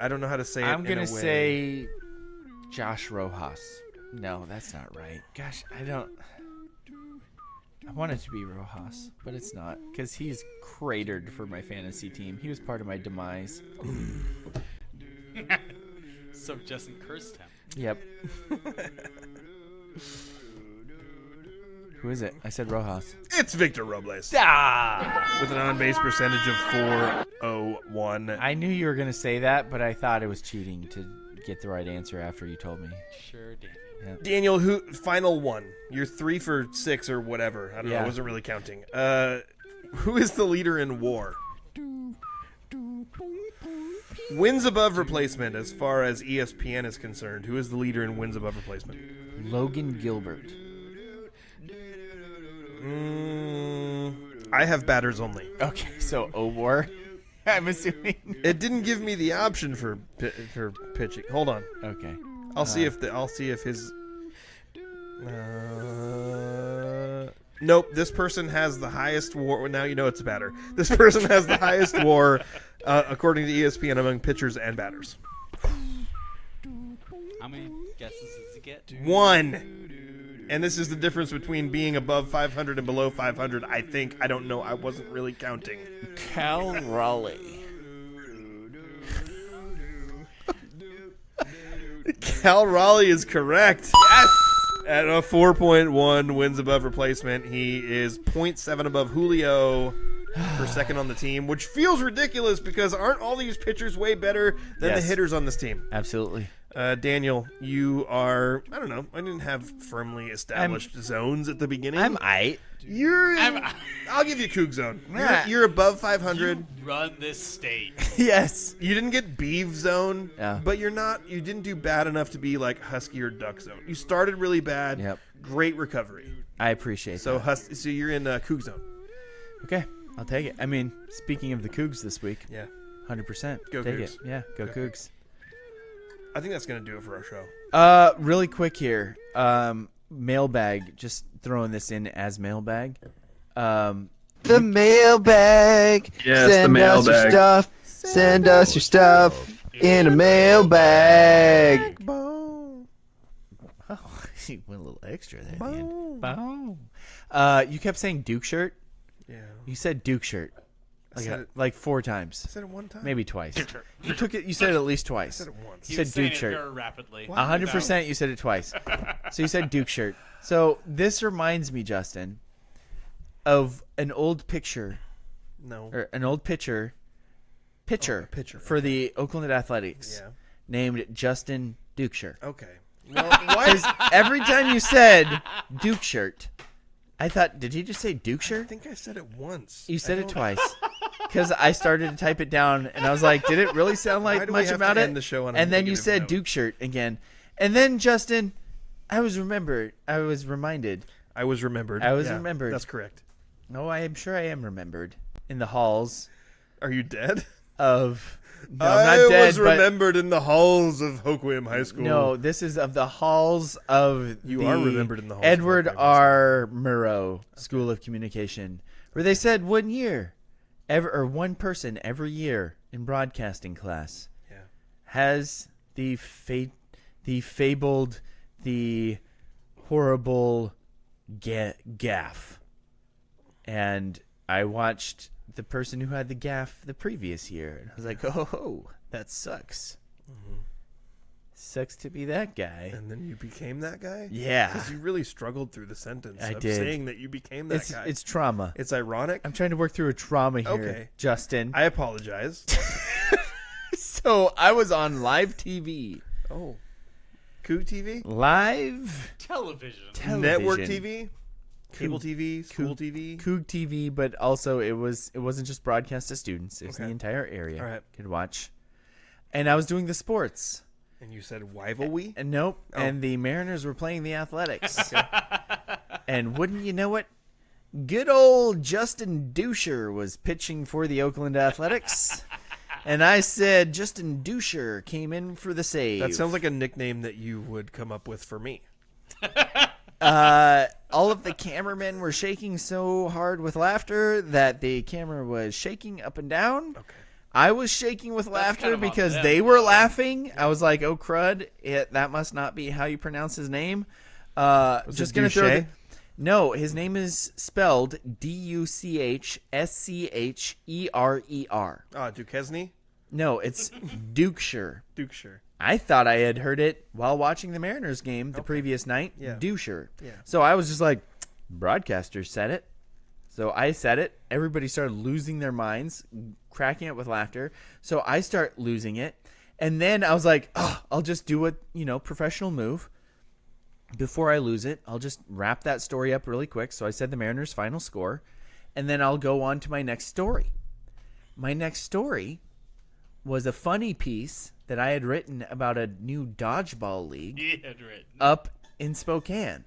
I don't know how to say it. I'm in gonna a way. say Josh Rojas. No, that's not right. Gosh, I want it to be Rojas, but it's not because he's cratered for my fantasy team. He was part of my demise. So Justin cursed him. Yep. Who is it? I said Rojas. It's Victor Robles Ah! with an on-base percentage of .401. I knew you were gonna say that, but I thought it was cheating to get the right answer after you told me. Sure did. Yep. Daniel, final one. You're 3 for 6 or whatever. I don't know. I wasn't really counting. Who is the leader in WAR? Wins above replacement, as far as ESPN is concerned. Who is the leader in wins above replacement? Logan Gilbert. I have batters only. Okay, so O'War. I'm assuming. It didn't give me the option for pitching. Hold on. Okay. I'll see if his. Nope. This person has the highest WAR. Now you know it's a batter. This person has the highest WAR, according to ESPN, among pitchers and batters. How many guesses does he get? 1. And this is the difference between being above 500 and below 500. I think. I don't know. I wasn't really counting. Cal Raleigh. Cal Raleigh is correct. Yes! At a 4.1 wins above replacement. He is 0.7 above Julio for second on the team, which feels ridiculous because aren't all these pitchers way better than the hitters on this team? Absolutely. Daniel, you are, I don't know, I didn't have firmly established zones at the beginning. I'm aight. I'll give you Coug zone. You're above 500. Run this state. Yes. You didn't get Beeve zone, Yeah. but you didn't do bad enough to be like Husky or Duck zone. You started really bad. Yep. Great recovery. I appreciate that. So you're in Coug zone. Okay, I'll take it. I mean, speaking of the Cougs this week, Yeah. 100%. Go take Cougs. it. Yeah, go Cougs. I think that's going to do it for our show. Really quick here. Mailbag. Just throwing this in as mailbag. The mailbag. Yes, Send the us your mailbag. stuff. Send us your stuff in a mailbag. Oh, he went a little extra there. at the end. Boom. You kept saying Duke shirt. Yeah. You said Duke shirt. Like 4 times. I said it one time. Maybe twice. You took it. You said it at least twice. I said it once. You He was said saying Duke it shirt. very rapidly. 100%. You said it twice. So you said Duke shirt. So this reminds me, Justin, of an old picture No. or an old pitcher pitcher, for the Oakland Athletics Yeah. named Justin Duke shirt. Okay. Well, why? Because every time you said Duke shirt, I thought, did he just say Duke I shirt? think I said it once. You said it twice. Because I started to type it down, and I was like, did it really sound Why like do we much have to about it? end the show on a And then you negative said note? Duke shirt again. And then, Justin, I was remembered. I was reminded. I was remembered. remembered. That's correct. No, I am sure I am remembered. In the halls Are you dead? of... No, I'm not dead, was remembered in the halls of Hoquiam High School. No, this is of the halls of You the are remembered in the halls of Edward Hoquiam High R. Murrow School of Communication, where they said 1 year, one person every year in broadcasting class has the fabled, the horrible gaffe. And I watched the person who had the gaffe the previous year, and I was like, oh, that sucks. Sucks to be that guy. And then you became that guy? Yeah. Because you really struggled through the sentence I of did. saying that you became that guy. It's trauma. It's ironic. I'm trying to work through a trauma here, Okay. Justin. I apologize. So I was on live TV. Oh. Coog TV? Live Television. Network TV? Cable TV? School TV? Coog TV, but also it wasn't just broadcast to students. It was the entire area. All right. Could watch. And I was doing the sports. And you said rivalry? And nope. Oh. And the Mariners were playing the Athletics. And wouldn't you know it? Good old Justin Duscher was pitching for the Oakland Athletics. And I said Justin Duscher came in for the save. That sounds like a nickname that you would come up with for me. All of the cameramen were shaking so hard with laughter that the camera was shaking up and down. Okay. I was shaking with laughter kind of on because them, they were laughing. I was like, "Oh crud! That must not be how you pronounce his name." Just gonna throw. No, his name is spelled Duchscherer. Oh, Duquesne? No, it's Dukeshire. Dukeshire. I thought I had heard it while watching the Mariners game the previous night. Yeah. Duscher. Yeah. So I was just like, broadcaster said it. So I said it. Everybody started losing their minds, cracking up with laughter. So I start losing it. And then I was like, oh, I'll just do a, professional move. Before I lose it, I'll just wrap that story up really quick. So I said the Mariners' final score. And then I'll go on to my next story. My next story was a funny piece that I had written about a new dodgeball league up in Spokane.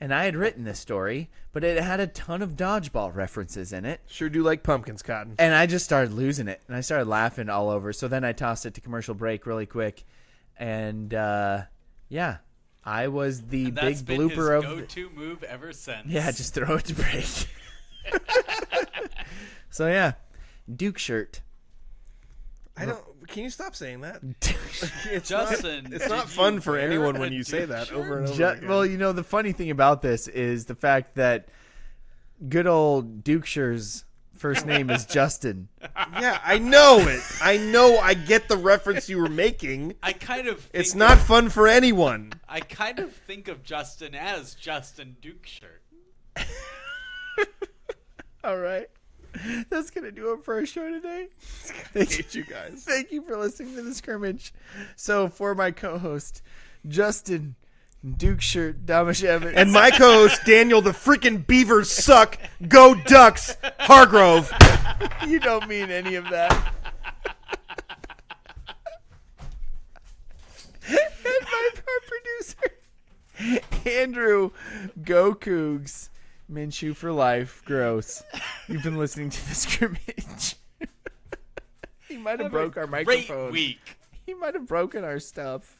And I had written this story, but it had a ton of dodgeball references in it. Sure do like pumpkins, Cotton. And I just started losing it. And I started laughing all over. So then I tossed it to commercial break really quick. And, yeah, I was the And big that's been blooper his of go-to move ever since. Yeah, just throw it to break. So, yeah, Duke shirt. I don't. Can you stop saying that? Justin, It's not did fun you for wear anyone a when you say Duke that shirt? over and over again. Well, the funny thing about this is the fact that good old Dukeshire's first name is Justin. Yeah, I know it. I know. I get the reference you were making. I kind of. It's think not of- fun for anyone. I kind of think of Justin as Justin Duke shirt. All right. That's going to do it for our show today. Hate you guys. Thank you for listening to the Scrimmage. So for my co-host, Justin Duke shirt Damashevitz. And my co-host, Daniel, the freaking Beavers suck. Go Ducks. Hargrove. You don't mean any of that. And my producer, Andrew Go Cougs. Minshew for life. Gross. You've been listening to the Scrimmage. He might have broke our microphone. Great week. He might have broken our stuff.